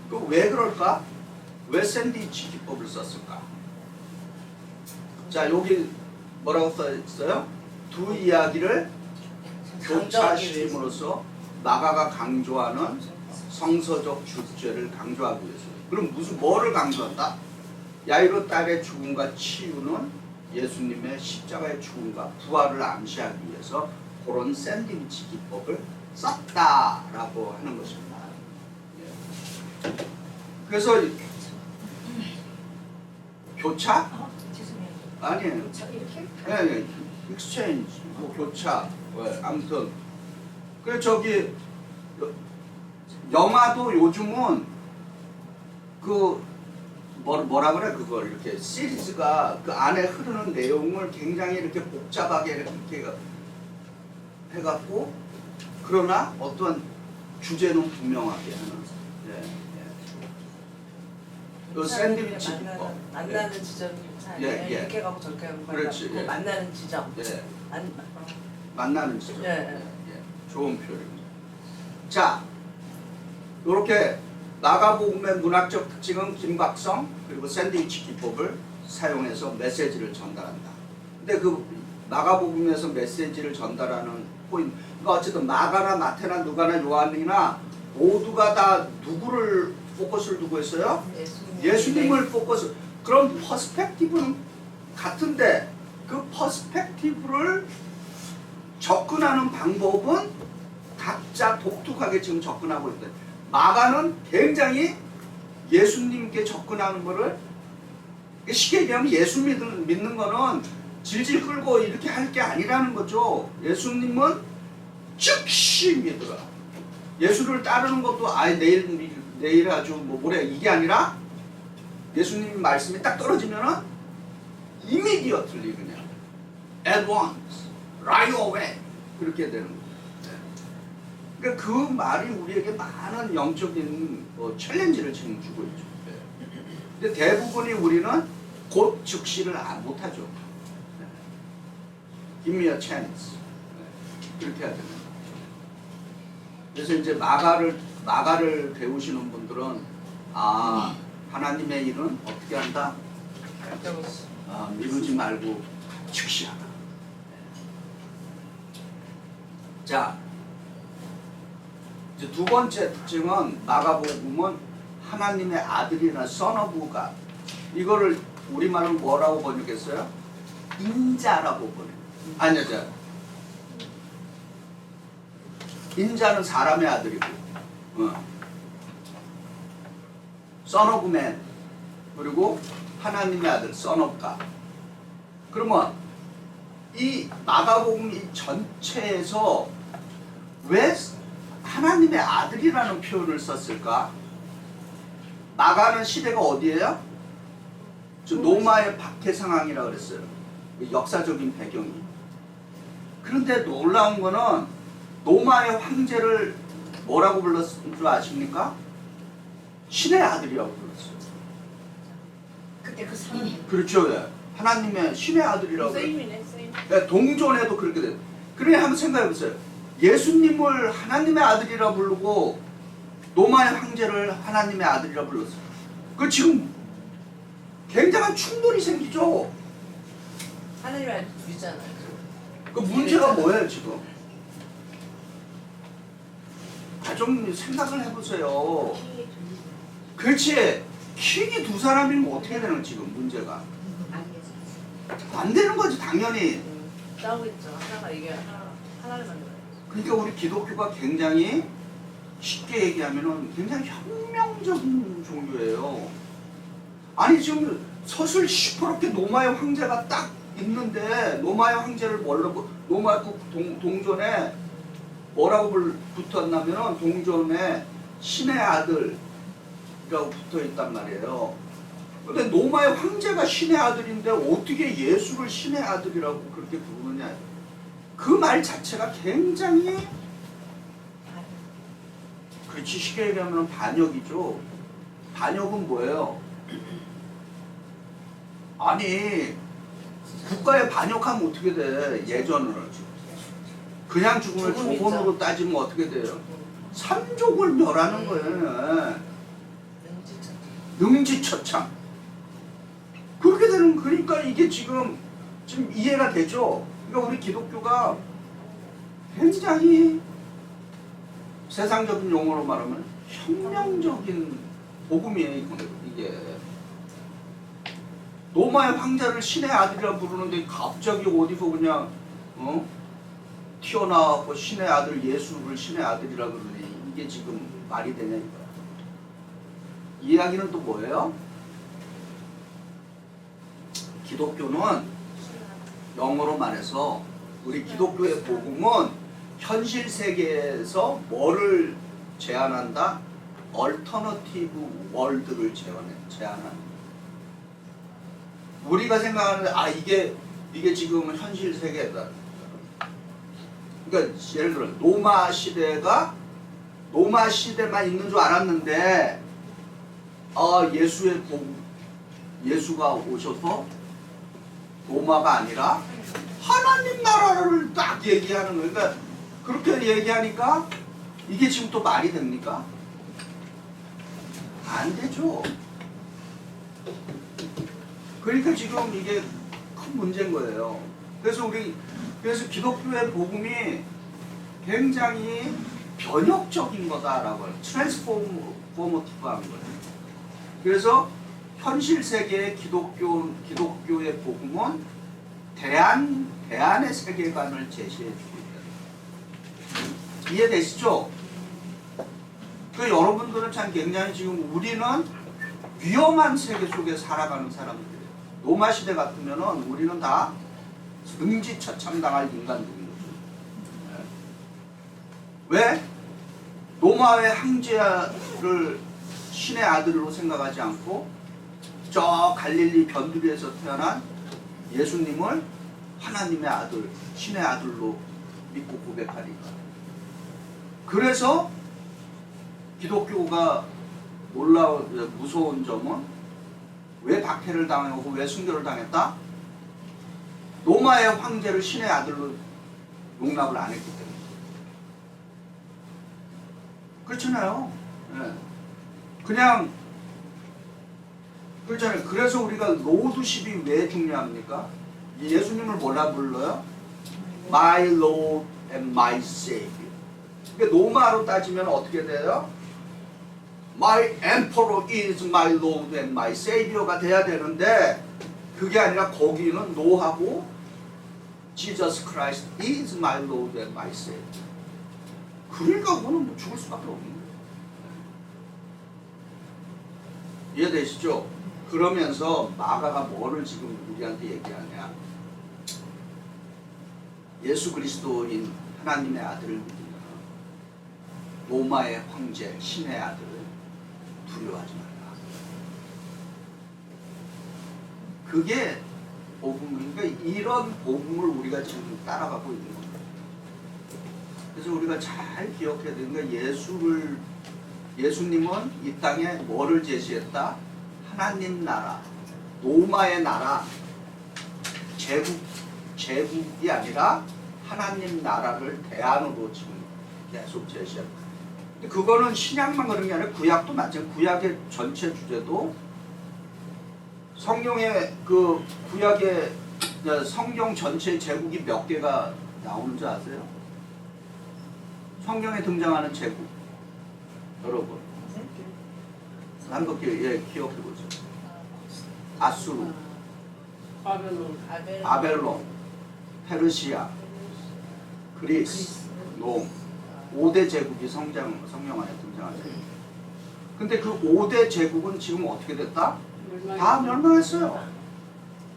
그 왜 그럴까? 왜 샌드위치 기법을 썼을까? 자, 여기 뭐라고 써 있어요? 두 이야기를 교차시킴으로써 마가가 강조하는 성서적 주제를 강조하기 위해서. 그럼 뭐를 강조한다? 야이로 딸의 죽음과 치유는 예수님의 십자가의 죽음과 부활을 암시하기 위해서 그런 샌드위치 기법을 썼다라고 하는 것입니다. 그래서 교차? 죄송해요. 아니에요. 이렇게? 네, 익스체인지, 뭐 교차, 아무튼 그 저기 영화도 요즘은 그 뭐라 그래 그걸 이렇게 시리즈가 그 안에 흐르는 내용을 굉장히 이렇게 복잡하게 이렇게 해갖고 그러나 어떤 주제는 분명하게 하는. 그 샌드위치 기법. 만나는 지점이 괜찮아요. 이렇게 가고 저렇게 가고 그렇지. 예. 만나는 지점. 예. 어. 만나는 지점. 예. 좋은 표현입니다. 자, 이렇게 마가복음의 문학적 특징은 긴박성 그리고 샌드위치 기법을 사용해서 메시지를 전달한다. 근데 그 마가복음에서 메시지를 전달하는 포인트, 그러니까 어쨌든 마가나 마태나 누가나 요한이나 모두가 다 누구를 포커스를 두고 있어요? 예수님을 포커스. 그럼 퍼스펙티브는 같은데 그 퍼스펙티브를 접근하는 방법은 각자 독특하게 지금 접근하고 있대. 마가는 굉장히 예수님께 접근하는 거를 쉽게 얘기하면 예수 믿는 거는 질질 끌고 이렇게 할 게 아니라는 거죠. 예수님은 즉시 믿어라. 예수를 따르는 것도 내일 아주 모레 이게 아니라 예수님 말씀이 딱 떨어지면은 immediately 그냥 at once, right away 그렇게 되는 거예요. 그러니까 그 말이 우리에게 많은 영적인 챌린지를 지금 주고 있죠. 근데 대부분이 우리는 곧 즉시를 못하죠. Give me a chance. 그렇게 해야 됩니다. 그래서 이제 마가를 배우시는 분들은 하나님의 일은 어떻게 한다? 미루지 말고 즉시 하라. 자, 이제 두 번째 특징은 마가복음은 하나님의 아들이나 Son of God. 이거를 우리말로 뭐라고 번역했어요? 인자라고 번역. 아니요, 인자는 사람의 아들이고, Son of Man 그리고 하나님의 아들 Son of God. 그러면 이 마가복음 이 전체에서 왜 하나님의 아들이라는 표현을 썼을까? 마가는 시대가 어디예요? 노마의 박해 상황이라고 그랬어요. 역사적인 배경이. 그런데 놀라운 거는 노마의 황제를 뭐라고 불렀을 줄 아십니까? 신의 아들이라고 불렀어요. 그때 그 사람. 그렇죠. 네. 하나님의 신의 아들이라고. 세임이네, 세임. 네, 동전에도 그렇게 돼요. 그래 한번 생각해 보세요. 예수님을 하나님의 아들이라 부르고 노마의 황제를 하나님의 아들이라 불렀어요. 그 지금 굉장한 충돌이 생기죠. 하나님의 아들 둘이잖아요. 그 문제가 뭐예요 지금? 좀 생각을 해보세요. 그렇지. 킹이 두 사람이면 어떻게 되는 지금 문제가? 안 되는 거지 당연히. 싸우겠죠. 하나가 이게 하나를 만들어요. 그러니까 우리 기독교가 굉장히 쉽게 얘기하면은 굉장히 혁명적인 종교예요. 아니 지금 서술 시퍼렇게 노마의 황제가 딱 있는데 노마의 황제를 뭘로 노마 동전에 뭐라고 붙었냐면은 동전에 신의 아들이라고 붙어 있단 말이에요. 근데 노마의 황제가 신의 아들인데 어떻게 예수를 신의 아들이라고 그렇게 부르느냐. 그 말 자체가 굉장히 그렇지 쉽게 얘기하면 반역이죠. 반역은 뭐예요? 아니 국가에 반역하면 어떻게 돼? 예전을 그냥 죽으면 조건으로 따지면 어떻게 돼요? 삼족을 멸하는 거예요. 능지처참. 그렇게 되는 그러니까 이게 지금 이해가 되죠. 그러니까 우리 기독교가 굉장히 세상적인 용어로 말하면 혁명적인 복음이에요. 이게 노마의 황제를 신의 아들이라 부르는데 갑자기 어디서 그냥 튀어나와서 신의 아들 예수를 신의 아들이라 그러니 이게 지금 말이 되냐 이거야. 이 이야기는 또 뭐예요? 기독교는 영어로 말해서 우리 기독교의 복음은 현실 세계에서 뭐를 제안한다? 얼터너티브 월드를 제안한다. 우리가 생각하는 이게 지금 현실 세계다. 그러니까 예를 들어 로마 시대만 있는 줄 알았는데 예수가 오셔서 로마가 아니라 하나님 나라를 딱 얘기하는 거예요. 그러니까 그렇게 얘기하니까 이게 지금 또 말이 됩니까? 안 되죠. 그러니까 지금 이게 큰 문제인 거예요. 그래서 기독교의 복음이 굉장히 변혁적인 거다라고 해요. 트랜스포머티브한 거예요. 그래서 현실 세계의 기독교의 복음은 대안의 세계관을 제시해 주고 있다. 이해되시죠? 그 여러분들은 참 굉장히 지금 우리는 위험한 세계 속에 살아가는 사람들이에요. 로마 시대 같으면은 우리는 다 능지처참당할 인간들인 거죠. 왜? 로마의 황제를 신의 아들로 생각하지 않고 저 갈릴리 변두리에서 태어난 예수님을 하나님의 아들, 신의 아들로 믿고 고백하니까. 그래서 기독교가 무서운 점은 왜 박해를 당하고 왜 순교를 당했다? 로마의 황제를 신의 아들로 용납을 안 했기 때문에. 그렇잖아요. 네. 그냥 그렇잖아요. 그래서 우리가 로드십이 왜 중요합니까? 예수님을 뭐라 불러요? My Lord and my Savior. 그러니까 로마로 따지면 어떻게 돼요? My Emperor is my Lord and my Savior가 돼야 되는데 그게 아니라 거기는 노하고 Jesus Christ is my Lord and my Savior. 그러니까 그거는 뭐 죽을 수밖에 없는 거예요. 이해되시죠? 그러면서 마가가 뭐를 지금 우리한테 얘기하냐? 예수 그리스도인 하나님의 아들을 믿으면 로마의 황제 신의 아들을 두려워하지 말라. 그게 복음이니까 이런 복음을 우리가 지금 따라가고 있는 겁니다. 그래서 우리가 잘 기억해야 되는 게 예수님은 이 땅에 뭐를 제시했다? 하나님 나라, 로마의 나라, 제국이 아니라 하나님 나라를 대안으로 지금 계속 제시합니다. 근데 그거는 신약만 그런 게 아니라 구약도 마찬가지예요. 구약의 전체 주제도 성경의 그 구약의 성경 전체 제국이 몇 개가 나오는 줄 아세요? 성경에 등장하는 제국 여러분 한번 기억해보죠. 아수르, 바벨론, 페르시아, 그리스, 롬 5대 제국이 성경 안에 등장하죠. 근데 그 5대 제국은 지금 어떻게 됐다? 다 멸망했어요.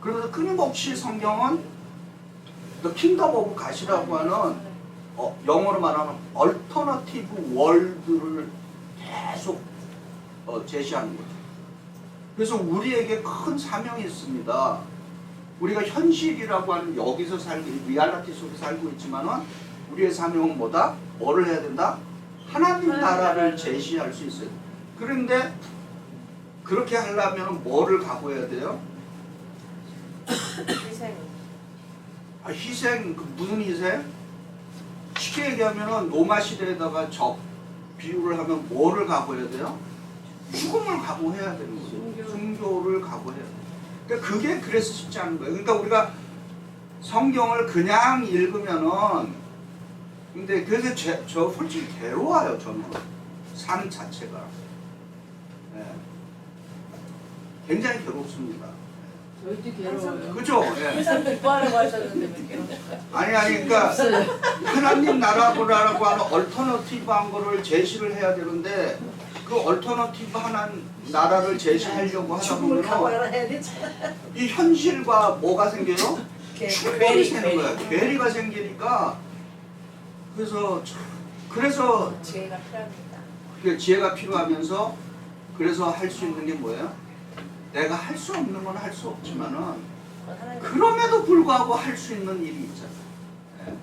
그래서 끊임없이 성경은 The Kingdom of God이라고 하는 영어로 말하는 얼터너티브 월드를 계속 제시하는 거죠. 그래서 우리에게 큰 사명이 있습니다. 우리가 현실이라고 하는 여기서 리얼리티 속에 살고 있지만은 우리의 사명은 뭐다? 뭐를 해야 된다? 하나님 나라를 제시할 수 있어요. 그런데 그렇게 하려면 뭐를 각오해야 돼요? 희생. 희생, 무슨 희생? 쉽게 얘기하면 로마 시대에다가 비유를 하면 뭐를 각오해야 돼요? 죽음을 각오해야 되는 거죠. 순교를 각오해야 돼요. 그러니까 그게 그래서 쉽지 않은 거예요. 그러니까 우리가 성경을 그냥 읽으면은 근데 그래서 저 솔직히 괴로워요. 저는 삶 자체가 굉장히 괴롭습니다. 저희도 괴로워요. 그죠? 항상 기뻐하라고 하셨는데 왜 괴로울까요? 아니 그러니까 하나님 나라라고 하는 얼터너티브한 거를 제시를 해야 되는데 그 얼터너티브 하나님 나라를 제시하려고 하다 죽음을 보면 각오해라 해야 되잖아. 이 현실과 뭐가 생겨요? 충돌이 생기는 거야. 괴리. 괴리가 생기니까 그래서 지혜가 필요합니다. 그게 지혜가 필요하면서 그래서 할 수 있는 게 뭐예요? 내가 할 수 없는 건 할 수 없지만은 그럼에도 불구하고 할 수 있는 일이 있잖아요.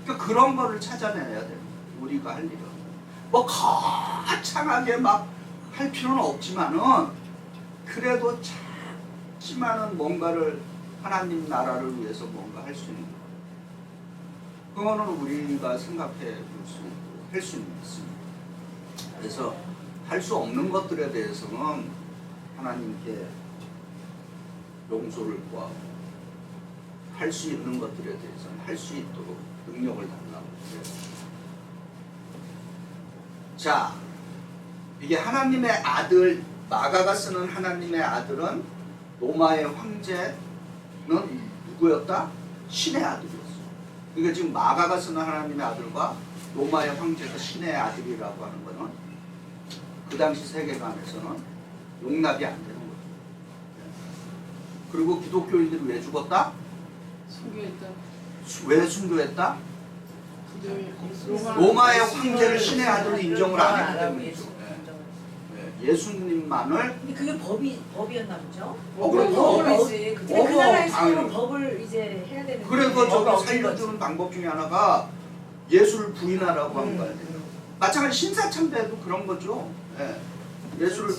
그러니까 그런 거를 찾아내야 돼요. 우리가 할 일은 뭐 거창하게 막 할 필요는 없지만은 그래도 작지만은 뭔가를 하나님 나라를 위해서 뭔가 할 수 있는 거. 그거는 우리가 생각해 볼 수 있고 할 수 있습니다. 그래서 할 수 없는 것들에 대해서는 하나님께 용서를 구하고 할 수 있는 것들에 대해서는 할 수 있도록 능력을 달라고 해요. 자, 이게 하나님의 아들 마가가 쓰는 하나님의 아들은 로마의 황제는 누구였다? 신의 아들이었어. 그러니까 지금 마가가 쓰는 하나님의 아들과 로마의 황제가 신의 아들이라고 하는 것은 그 당시 세계관에서는 용납이 안 되는 거죠. 그리고 기독교인들이 왜 죽었다? 순교했다. 왜 순교했다? 그들 로마의 황제를 신의 아들로 인정을 안 했기 때문이죠. 예수님만을. 근데 그게 법이었나 보죠? 그럼 법이지. 근데 그 나라에서는 당연히. 법을 이제 해야 되는. 그래서 법이 저기 없는 살려주는 방법 중에 하나가 예수를 부인하라고 한 거야. 마찬가지 신사참배도 그런 거죠. 예수를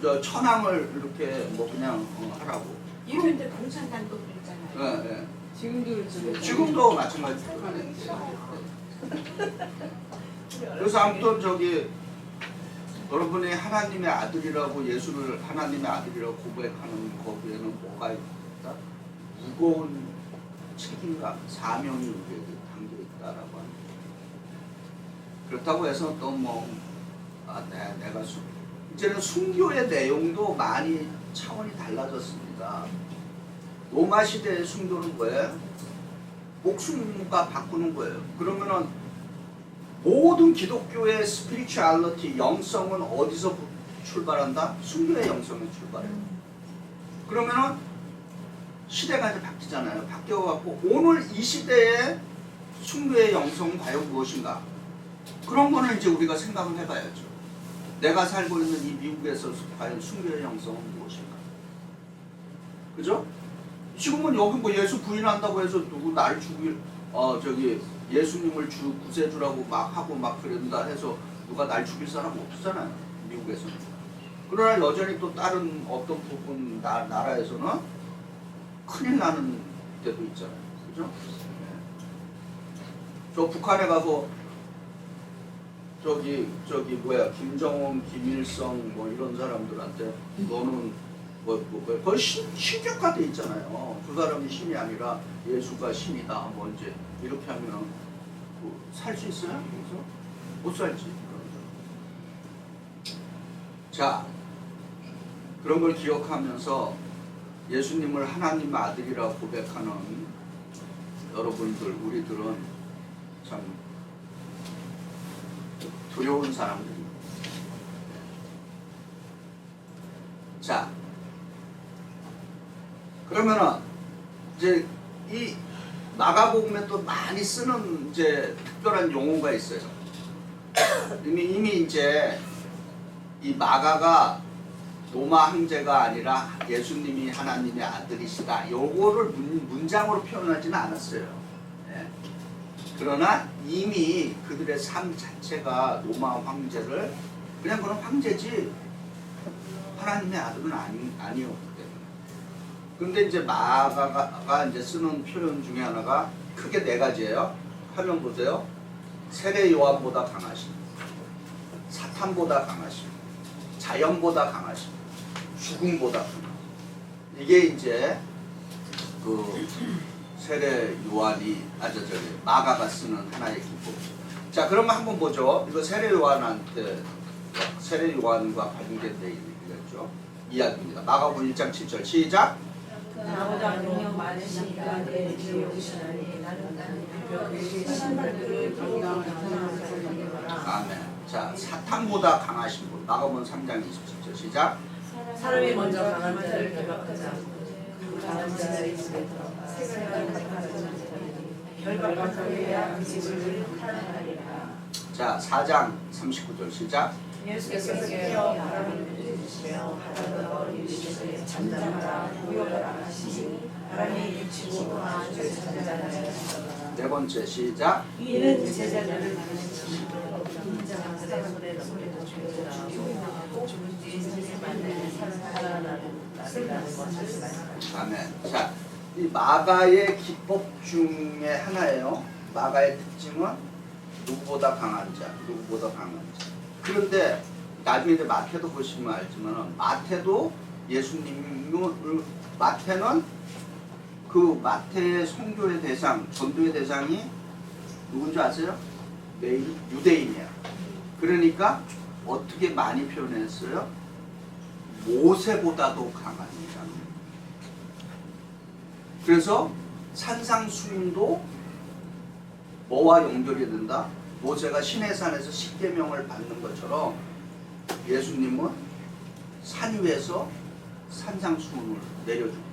저 천황을 이렇게 뭐 그냥 하라고. 이런데 공산당도 그랬잖아요. 지금도 그렇죠. 지금도 마찬가지죠. 그래서 아무튼 저기 여러분이 하나님의 아들이라고 예수를 하나님의 아들이라고 고백하는 거기에는 뭐가 있다? 무거운 책임감, 사명이 우리에게 담겨 있다라고 합니다. 그렇다고 해서 또 뭐 내가 이제는 순교의 내용도 많이 차원이 달라졌습니다. 로마 시대의 순교는 뭐예요? 목숨과 바꾸는 거예요. 그러면은 모든 기독교의 스피리추얼리티, 영성은 어디서 출발한다? 순교의 영성에 출발해요. 그러면은 시대가 이제 바뀌잖아요. 바뀌어갖고 오늘 이 시대의 순교의 영성은 과연 무엇인가? 그런 거는 이제 우리가 생각을 해봐야죠. 내가 살고 있는 이 미국에서 과연 순교의 영성은 무엇인가? 그죠? 지금은 여기 뭐 예수 부인한다고 해서 누구 나를 죽일 예수님을 구세주라고 막 하고 막 그런다 해서 누가 날 죽일 사람 없잖아요. 미국에서는. 그러나 여전히 또 다른 어떤 부분 나라에서는 큰일 나는 데도 있잖아요. 그죠? 저 북한에 가서 김정은, 김일성 뭐 이런 사람들한테 너는 거의 신격화돼 있잖아요. 그 사람이 신이 아니라 예수가 신이다. 뭐 이제 이렇게 하면 살 수 있어요? 그래서 못 살지. 자, 그런 걸 기억하면서 예수님을 하나님의 아들이라고 고백하는 여러분들, 우리들은 참 두려운 사람들입니다. 자, 그러면은 이제 이 마가복음에 또 많이 쓰는 이제 특별한 용어가 있어요. 이미 이제 이 마가가 로마 황제가 아니라 예수님이 하나님의 아들이시다. 요거를 문장으로 표현하지는 않았어요. 그러나 이미 그들의 삶 자체가 로마 황제를 그냥 그런 황제지 하나님의 아들은 아니었기 때문에. 근데 이제 마가가 이제 쓰는 표현 중에 하나가 크게 네 가지예요. 화면 보세요. 세례 요한보다 강하심, 사탄보다 강하심, 자연보다 강하심, 죽음보다 강하심. 이게 이제 그 세례 요한이 마가가 쓰는 하나의 기법. 자, 그러면 한번 보죠. 이거 세례 요한과 관련된 얘기겠죠. 이야기입니다. 마가복음 1장 7절 시작. 나보다 능력 많으시니까 내 뒤에 오시나니 나는 그의 신발들을 경당하는 사람을 아멘. 자, 사탄보다 강하신 분. 마가복음 3장 27절 시작. 사람이 먼저 강한 자를 결박하지 않고 강한 자의 집에 들어가 결박하여야 그 집을 탈환하리라. 자, 4장 39절 시작. 예수께서 깨어 바람을 부르시며 바다가 어리시되 잠잠하라 고요하라 하시니 바람이 그치고 아주 잠잠하였더라. 네 번째 시작. 이는 제자들을 부르시고 인자한 자의 손에도 죄지라고 예수를 만나는 살아나는 날이라는 것을 말씀하십니다. 아멘. 자, 이 마가의 기법 중에 하나예요. 마가의 특징은 누구보다 강한 자, 누구보다 강한 자. 그런데 나중에 이제 마태도 보시면 알지만 마태도 예수님을 마태는 그 마태의 선교의 대상, 전도의 대상이 누군지 아세요? 유대인이야. 그러니까 어떻게 많이 표현했어요? 모세보다도 강한 자. 그래서 산상수훈도 뭐와 연결이 된다? 모세가 시내산에서 십계명을 받는 것처럼 예수님은 산 위에서 산상수훈을 내려줍니다.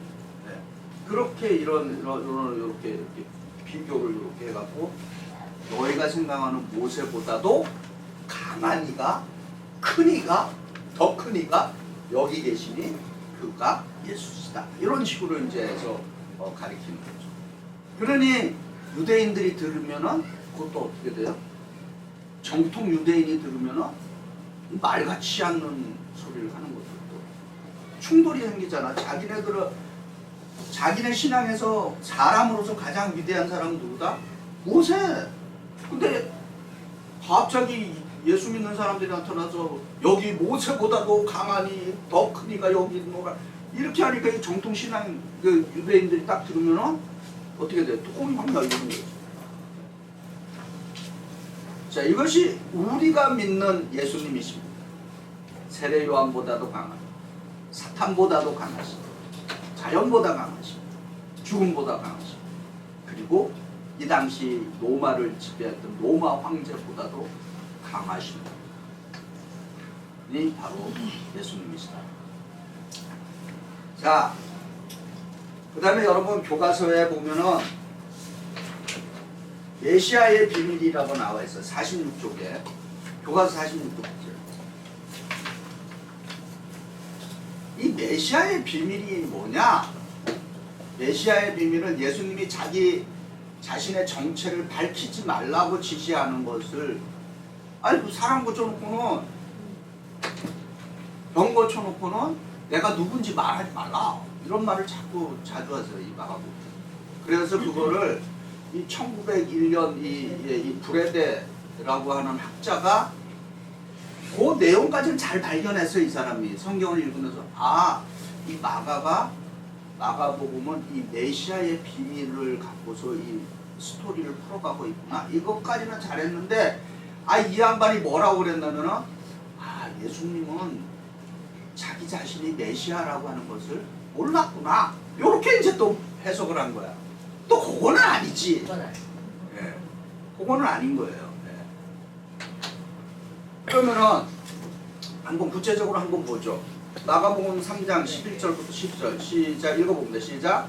네. 그렇게 이렇게 비교를 이렇게 해갖고 너희가 생각하는 모세보다도 강한 이가, 큰 이가, 더 큰 이가 여기 계시니 그가 예수시다. 이런 식으로 이제 해서 가리키는 거죠. 그러니 유대인들이 들으면은 그것도 어떻게 돼요? 정통 유대인이 들으면은 말 같지 않는 소리를 하는 것도 충돌이 생기잖아. 자기네 신앙에서 사람으로서 가장 위대한 사람은 누구다? 모세. 근데 갑자기 예수 믿는 사람들이 나타나서 여기 모세보다도 강하니 더 크니가 여기 있노라 이렇게 하니까 이 정통 신앙 그 유대인들이 딱 들으면은 어떻게 돼? 뚜껑이 확 열리는 거지. 자, 이것이 우리가 믿는 예수님이십니다. 세례 요한보다도 강한, 사탄보다도 강하신, 자연보다 하신, 죽음보다 강하신, 그리고 이 당시 로마를 지배했던 로마 황제보다도 강하신 분이 바로 예수님이시다. 자, 그 다음에 여러분 교과서에 보면은 메시아의 비밀이라고 나와 있어요. 46쪽에 교과서 46쪽. 이 메시아의 비밀이 뭐냐? 메시아의 비밀은 예수님이 자기 자신의 정체를 밝히지 말라고 지시하는 것을 아니 사람 고쳐놓고는 병 고쳐놓고는 내가 누군지 말하지 말라 이런 말을 자꾸 자주 하세요. 이 마가복음. 그래서 그거를 이 1901년 이 브레데라고 하는 학자가 그 내용까지는 잘 발견했어요. 이 사람이 성경을 읽으면서 이 마가복음은 이 메시아의 비밀을 갖고서 이 스토리를 풀어가고 있구나. 이것까지는 잘했는데 이 양반이 뭐라고 그랬냐면은 예수님은 자기 자신이 메시아라고 하는 것을 몰랐구나. 이렇게 이제 또 해석을 한 거야. 또 그거는 아니지. 예, 그거는 아닌 거예요. 예. 그러면은 한번 구체적으로 한번 보죠. 마가복음 3장 11절부터 10절 시작 읽어봅니다. 시작.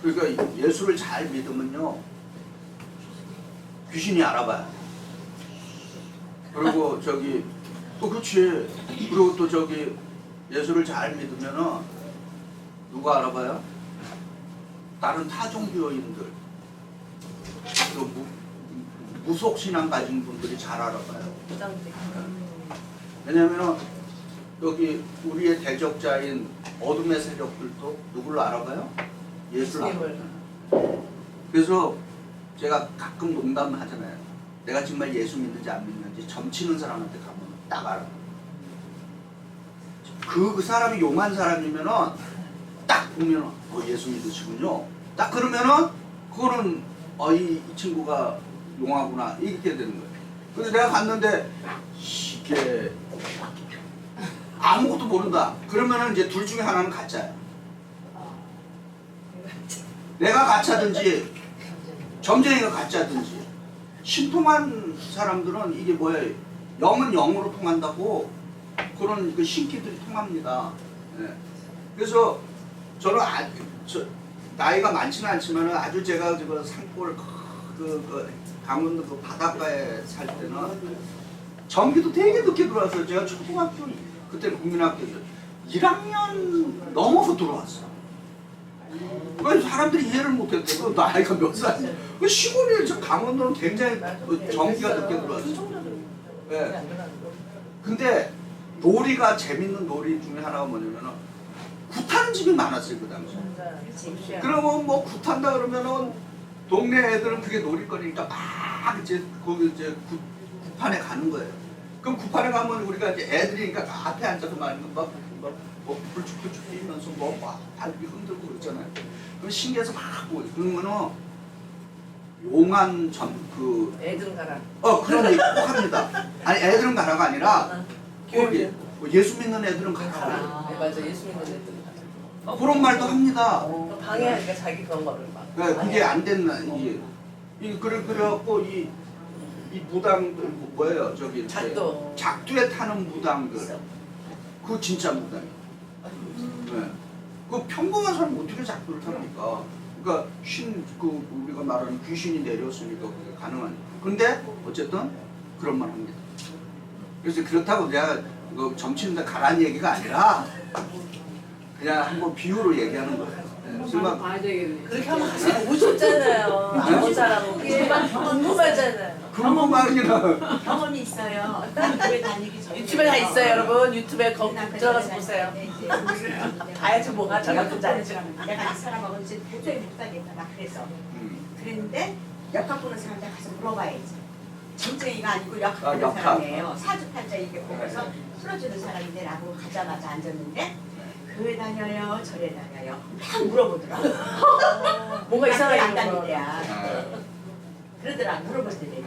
그러니까 예수를 잘 믿으면요 귀신이 알아봐요. 그리고 또 그렇지. 그리고 또 예수를 잘 믿으면은 누가 알아봐요? 다른 타종교인들, 또 무속신앙 가진 분들이 잘 알아봐요. 왜냐면은 여기 우리의 대적자인 어둠의 세력들도 누구를 알아봐요? 예수를 알아봐요. 그래서 제가 가끔 농담하잖아요. 내가 정말 예수 믿는지 안 믿는지 점치는 사람한테 가면 딱 알아. 그 사람이 용한 사람이면은 딱 보면은 예수 믿으시군요. 딱 그러면은 그거는 이 친구가 용하구나 이렇게 되는 거예요. 그래서 내가 갔는데 이게 아무것도 모른다. 그러면은 이제 둘 중에 하나는 가짜야. 내가 가짜든지 점쟁이가 가짜든지. 신통한 사람들은 이게 뭐예요? 영은 영으로 통한다고 그런 그 신기들이 통합니다. 네. 그래서 저는 나이가 많지는 않지만 아주 제가 산골 강원도 그 바닷가에 살 때는 전기도 되게 늦게 들어왔어요. 제가 초등학교 그때 국민학교에서 1학년 넘어서 들어왔어. 그래서 사람들이 이해를 못했대요. 나이가 몇 살이야? 시골에 저 강원도는 굉장히 전기가 늦게 들어왔어. 예. 근데 놀이가 재밌는 놀이 중에 하나가 뭐냐면은 굿하는 집이 많았어요 그 당시. 그러면 뭐 굿한다 그러면은 동네 애들은 그게 놀이거리니까 막 이제 거기 이제 굿판에 가는 거예요. 그럼 굿판에 가면 우리가 이제 애들이니까 다 앞에 앉아서 막뭐 불축불축 뛰면서 뭐막 발기 흔들고 그러잖아요. 그럼 신기해서 막 보고 그러면은 용한 애들 가라. 그런 얘기 꼭 합니다. 아니 애들은 가라가 아니라 거기 예수 믿는 애들은 가라. 네, 맞아. 예수 믿는 애들 가라. 그런 말도 합니다. 방해하니까 자기 그런 거를 막. 네, 그게 안 됐나 그래갖고 이 무당들 뭐예요 저기 작두에 타는 무당들 그거 진짜 무당이에요. 네. 그 평범한 사람이 어떻게 작두를 탑니까? 그러니까 우리가 말하는 귀신이 내렸으니까 그게 가능한. 근데 어쨌든 그런 말 합니다. 그래서 그렇다고 내가 이거 정치인들 가라는 얘기가 아니라 그냥 한번 비유로 얘기하는 거예요. 정말 봐야 되겠네. 그렇게 하면 같이 오셨잖아요. 아무 사람은 궁금하잖아요. 궁금하기는 경험이 있어요. 교회 다니기 전에. 유튜브에 다 있어요, 여러분. 유튜브에 들어가서 보세요. 봐야지 뭐가 저같은 자리지. 내가 이 사람하고 이제 도저히 못 살겠다. 나 그래서. 그랬는데 역학 보는 사람한테 가서 물어봐야지. 정쟁이가 아니고 역학 보는 역학. 사람이에요. 사주팔자 이렇게 보면서 풀어주는 사람인데 라고 가자마자 앉았는데 교회 다녀요, 절에 다녀요. 막 물어보더라. 뭔가 안 이상하게 다니대야. 그러더라. 물어보더래.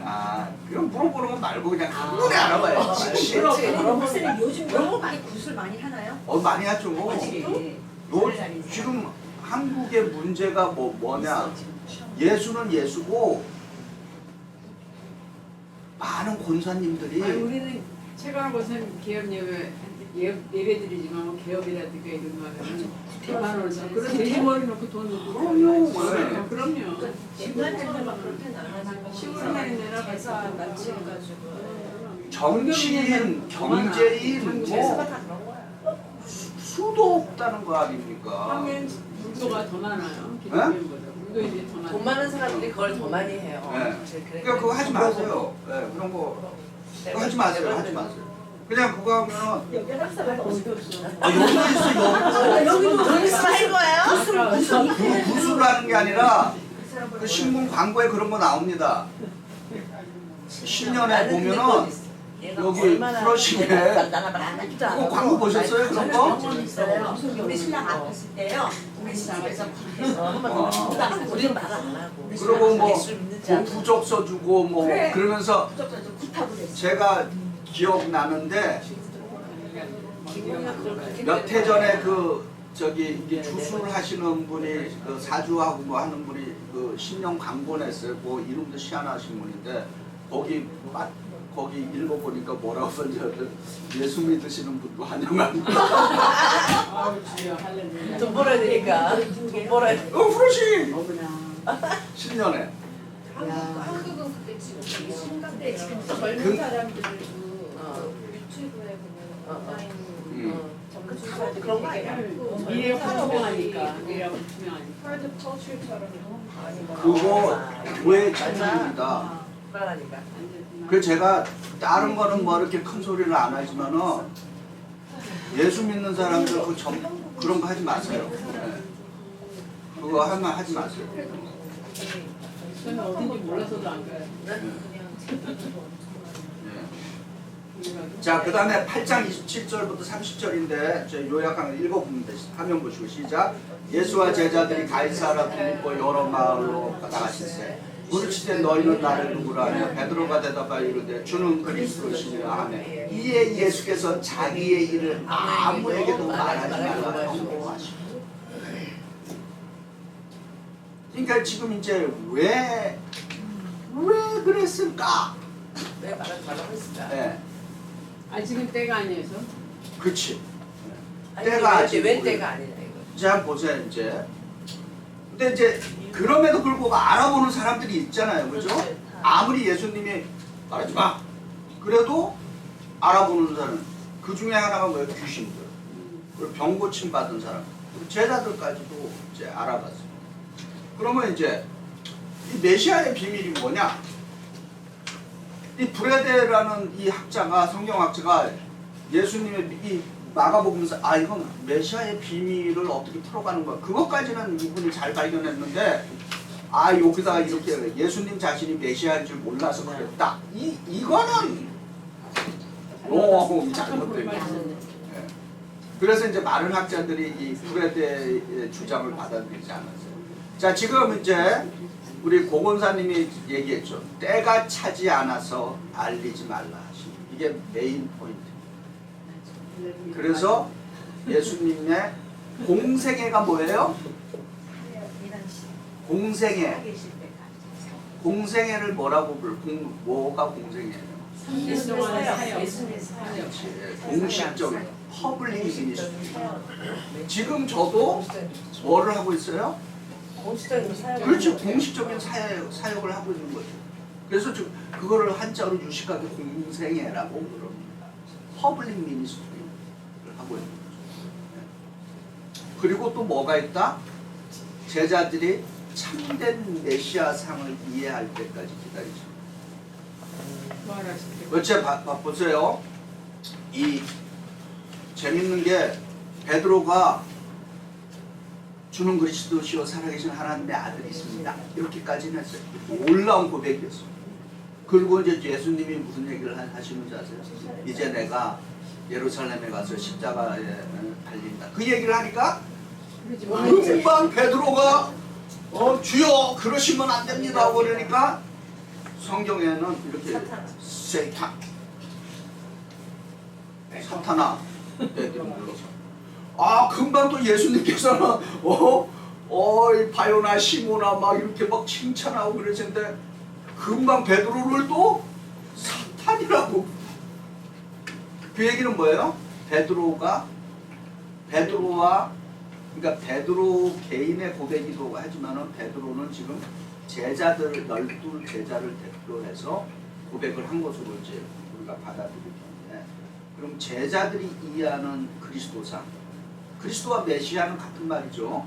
그럼 물어보는 건 말고 그냥 한눈에 알아봐요. 목사님 요즘 너무 많이 구슬 많이 하나요? 많이 하죠. 지금 한국의 문제가 뭐냐? 예수는 예수고 많은 권사님들이 아니, 우리는 최강호 선생님 개업 예배드리지만 뭐 개업이라든가 이런 거 하면 100만 원을 써. 그래서 돼지머리 놓고 돈 넣고 그럼요. 그럼요. 시골에 내라 회사 마치해가지고 정치인, 경제인 회사가 다 그런 거야. 수도 없다는 거 아닙니까? 하면 물도가 더 많아요. 기독교인보다 물도인이 더 많아요. 돈 많은 사람들이 그걸 더 많이 해요. 그러니까 그거 하지 마세요. 그런 거 그거 하지 마세요. 하지 마세요. 그냥 그거 하면 여기 학사가 어디 없어. 여기도 있어. 여기서 할 거예요? 구수라는 게 아니라 그 신문 광고에 그런 거 나옵니다. 10년에 보면은 여기 프로시게 그거 광고 보셨어요? 그런 거? 있어요. 우리 신랑 아팠을 때요. 우리 집에서 우리는 말 안 하고. 그리고 뭐 예수 믿는지 안 부족서 주고 뭐 그러면서 굿하고 됐어. 제가 기억나는데 몇 해 전에 이게 주술 하시는 분이 사주하고 뭐 하는 분이 신령 광고 냈어요. 뭐 이름도 희한하신 분인데 거기 읽어보니까 뭐라고 썼냐면 예수 믿으시는 분도 환영합니다. 아우 주여 할렐루야. 돈 벌어야 되니까. 돈 벌어야 돼. 프로시 어머나. 10년에 한국은 근데 지금 되게 심각해요. 그- 젊은 사람들도 유튜브에 보면 온라인 전부 그런 거 아니야? 미래 불투명하니까. 미래가 불투명하니까. 컬드 컬처처럼 그거 교회 책임입니다. 불안하니까. 그래서 제가 다른 거는 뭐 이렇게 큰 소리를 안 하지만은 예수 믿는 사람들 그런 거 하지 마세요. 그거 하지 마세요. 저는 어딘지 몰라서도 안 가요. 자, 그 다음에 8장 27절부터 30절인데 저 요약하면 읽어보면 되시 화면 보시고 시작. 예수와 제자들이 가이사라 빌립보 여러 마을로 나가실세. 부르시되 너희는 나를 누구라 하냐. 베드로가 대답하여 이르되 주는 그리스도시니라 하매 이에 예수께서 자기의 일을 아무에게도 말하지 말라 경고하시고. 그러니까 지금 이제 왜 그랬을까? 왜 말하지 말라고 했을까? 네. 아직은 때가 아니어서. 그렇지. 아니, 때가 아직 왜 때가 아니냐 이거. 자, 보세요 이제. 근데 이제 그럼에도 불구하고 알아보는 사람들이 있잖아요, 그죠? 아무리 예수님이 말하지 마. 그래도 알아보는 사람. 그 중에 하나가 뭐예요? 귀신들. 그리고 병 고침 받은 사람. 제자들까지도 이제 알아봤어요. 그러면 이제 이 메시아의 비밀이 뭐냐? 이 브레데라는 이 학자가 성경학자가 예수님의 이 마가복음에서 이건 메시아의 비밀을 어떻게 풀어가는 거야. 그것까지는 이분이 잘 발견했는데 여기다가 이렇게 예수님 자신이 메시아인 줄 몰라서 그랬다. 이거는 너무 잘못된 거예요. 그래서 이제 많은 학자들이 이 브레데의 주장을 받아들이지 않았어요. 자, 지금 이제 우리 고건사님이 얘기했죠. 때가 차지 않아서 알리지 말라 하시는 이게 메인 포인트. 그래서 예수님의 공생애가 뭐예요? 공생애. 공생애를 뭐라고 뭐가 공생애예요? 예수님의 사역. 공식적인 퍼블릭 미니스트리. 지금 저도 뭐를 하고 있어요? 공식적인 사역. 그렇죠. 공식적인 사역을 하고 있는 거죠. 그래서 그거를 한자로 유식하게 공생애라고 그럽니다. 퍼블릭 미니스트리를 하고 있는 거죠. 그리고 또 뭐가 있다? 제자들이 참된 메시아상을 이해할 때까지 기다리죠. 어째 보세요. 이 재밌는 게 베드로가 주는 그리스도시요 살아계신 하나님의 아들이 있습니다. 이렇게까지는 했어요. 놀라운 고백이었어요. 그리고 이제 예수님이 무슨 얘기를 하시는지 아세요? 이제 내가 예루살렘에 가서 십자가에 달린다. 그 얘기를 하니까 금방 베드로가 주여 그러시면 안 됩니다. 그러니까 성경에는 이렇게 사탄아 금방 또 예수님께서는 바요나 시모나 막 이렇게 막 칭찬하고 그러시는데 금방 베드로를 또 사탄이라고. 그 얘기는 뭐예요? 베드로와 그러니까 베드로 개인의 고백이기도 하지만은 베드로는 지금 제자들 12제자를 대표해서 고백을 한 것으로 이제 우리가 받아들이는데, 그럼 제자들이 이해하는 그리스도상, 그리스도와 메시아는 같은 말이죠.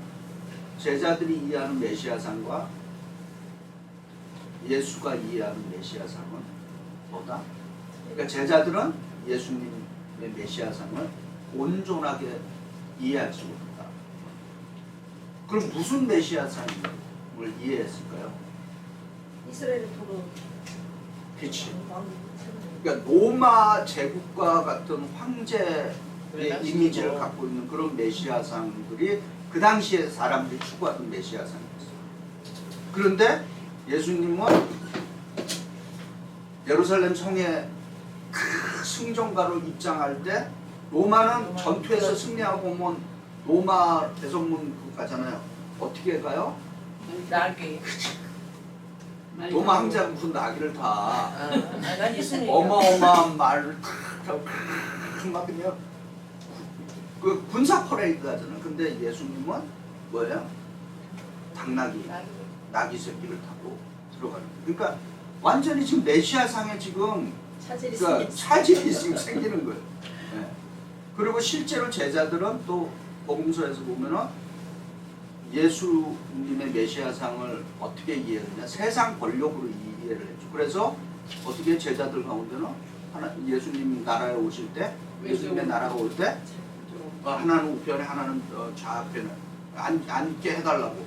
제자들이 이해하는 메시아상과 예수가 이해하는 메시아상은 뭐다? 그러니까 제자들은 예수님의 메시아상을 온전하게 이해할 수 없다. 그럼 무슨 메시아상을 이해했을까요? 이스라엘의 도로. 그치. 그러니까 로마 제국과 같은 황제의 이미지를 갖고 있는 그런 메시아상들이 그 당시에 사람들이 추구하던 메시아상이었어요. 그런데 예수님은 예루살렘 성에 큰 승전가로 입장할 때 로마는 전투에서 승리하고 오면 로마 대성문 가잖아요. 어떻게 가요? 나귀. 로마 황제가 무슨 나귀를 타. 난 예수님. 어마어마한 말을 막 그냥 그 군사 퍼레이드 하잖아. 근데 예수님은 뭐예요? 당나귀, 나귀 새끼를 타고 들어가는 거예요. 그러니까 완전히 지금 메시아상에 지금 차질이 지금 생기는 거예요. 네. 그리고 실제로 제자들은 또 복음서에서 보면은 예수님의 메시아상을 어떻게 이해했느냐? 세상 권력으로 이해를 했죠. 그래서 어떻게 제자들 가운데는 예수님 나라에 오실 때, 예수님의 나라가 올 때 하나는 우편에 하나는 좌편에 앉게 해달라고.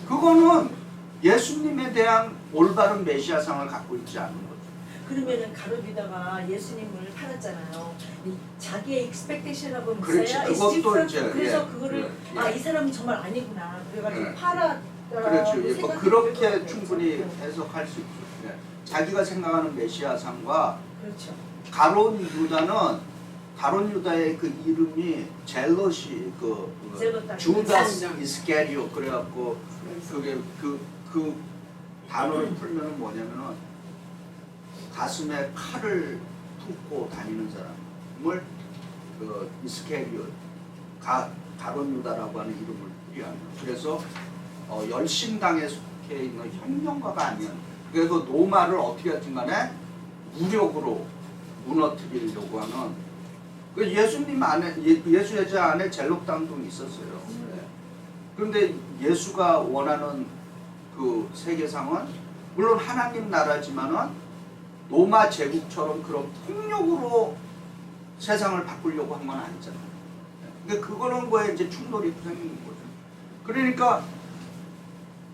그거는 예수님에 대한 올바른 메시아상을 갖고 있지 않은 거죠. 그러면은 가로비다가 예수님을 팔았잖아요. 자기의 익스펙테이션하고 그렇지. 그것도 이제 그래서 그거를 이 사람은 정말 아니구나. 그래가지고 팔아. 그렇죠. 그렇게 충분히 해석할 수 있죠. 네. 자기가 생각하는 메시아상과 그렇죠. 가론 유다의 그 이름이 젤롯이 주다스 이스케리오 그래갖고 그게 그 단어를 풀면은 뭐냐면은 가슴에 칼을 품고 다니는 사람을 이스케리오 가론 유다라고 하는 이름을 뿌리하는. 그래서 열심당에 속해 있는 혁명가가 아니야. 그래서 노마를 어떻게 하든 간에 무력으로 무너뜨리려고 하는 예수님 안에 예수 제자 안에 젤록당도 있었어요. 네. 그런데 예수가 원하는 그 세계상은 물론 하나님 나라지만은 로마 제국처럼 그런 폭력으로 세상을 바꾸려고 한 건 아니잖아요. 그러니까 그거는 거에 이제 충돌이 생기는 거죠. 그러니까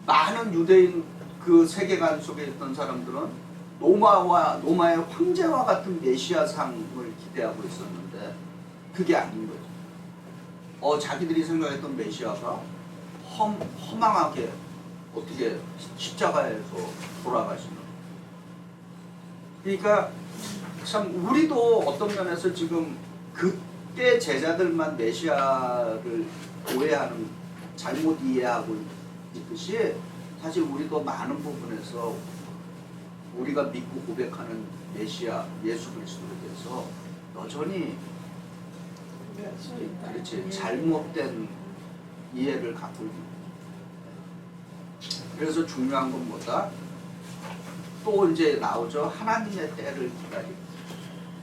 많은 유대인 그 세계관 속에 있던 사람들은 로마의 황제와 같은 메시아상을 기대하고 있었는데 그게 아닌 거죠. 자기들이 생각했던 메시아가 허망하게 어떻게 십자가에서 돌아가시는. 그러니까 참 우리도 어떤 면에서 지금 그때 제자들만 메시아를 오해하는, 잘못 이해하고 있듯이 사실 우리도 많은 부분에서 우리가 믿고 고백하는 메시아 예수 그리스도에 대해서 여전히 그렇지 잘못된 이해를 갖고 있는 거죠. 그래서 중요한 건 뭐다? 또 이제 나오죠. 하나님의 때를 기다리고.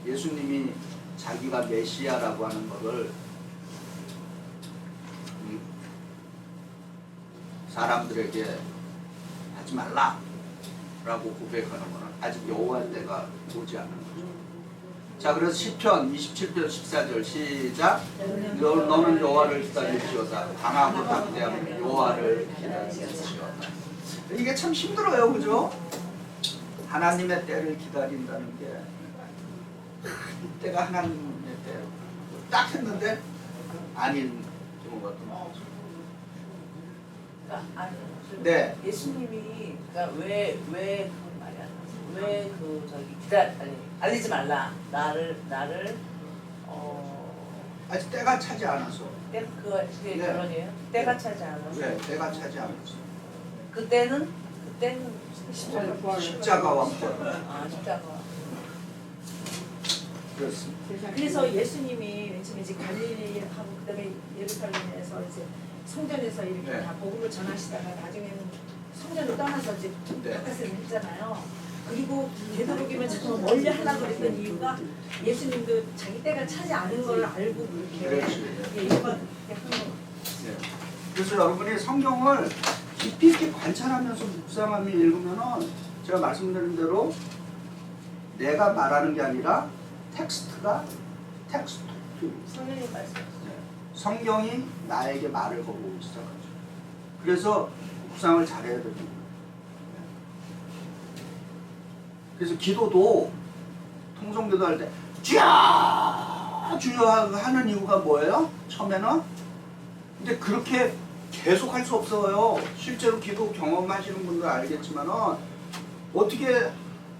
예수님이 자기가 메시아라고 하는 것을 사람들에게 하지 말라라고 고백하는 것은 아직 여호와의 때가 오지 않은 거죠. 자, 그래서 시편 27편 14절 시작. 너는 여호와를 기다릴지어다. 강하고 담대한 여호와를 기다릴지어다. 이게 참 힘들어요, 그죠? 하나님의 때를 기다린다는 게 이때가 하나님의 때 딱 했는데 아닌 경우가 또 나오죠. 그러니까 아니, 네. 예수님이 그러니까 왜 그런 말이 안 나왔어? 왜 그 저기 알리지 말라 나를 아직 때가 차지 않아서. 그게 네. 그러네요. 때가 차지 않아서. 네, 때가 차지 않았어. 그때는 십자가와 부활. 십자가. 그렇습니다. 그래서 예수님이 맨 처음에 이제 갈릴리하고 그다음에 예루살렘에서 이제 성전에서 이렇게 네. 다 복음을 전하시다가 나중에는 성전을 떠나서 이제 네. 바깥에서 했잖아요. 그리고 되도록이면 자꾸 멀리 하려고 그랬던 이유가 예수님도 자기 때가 차지 않은 걸 알고 그렇게 그렇지. 이거가 약간 네. 그래서 여러분이 성경을 깊이 있게 관찰하면서 묵상하며 읽으면은 제가 말씀드린 대로 내가 말하는 게 아니라 텍스트가 텍스트. 성령님 말씀. 성경이 나에게 말을 걸고 시작하죠. 그래서 묵상을 잘해야 됩니다. 그래서 기도도 통성기도 할 때 주여 주여 하는 이유가 뭐예요? 처음에는 근데 그렇게 계속 할 수 없어요. 실제로 기도 경험하시는 분들 알겠지만은 어떻게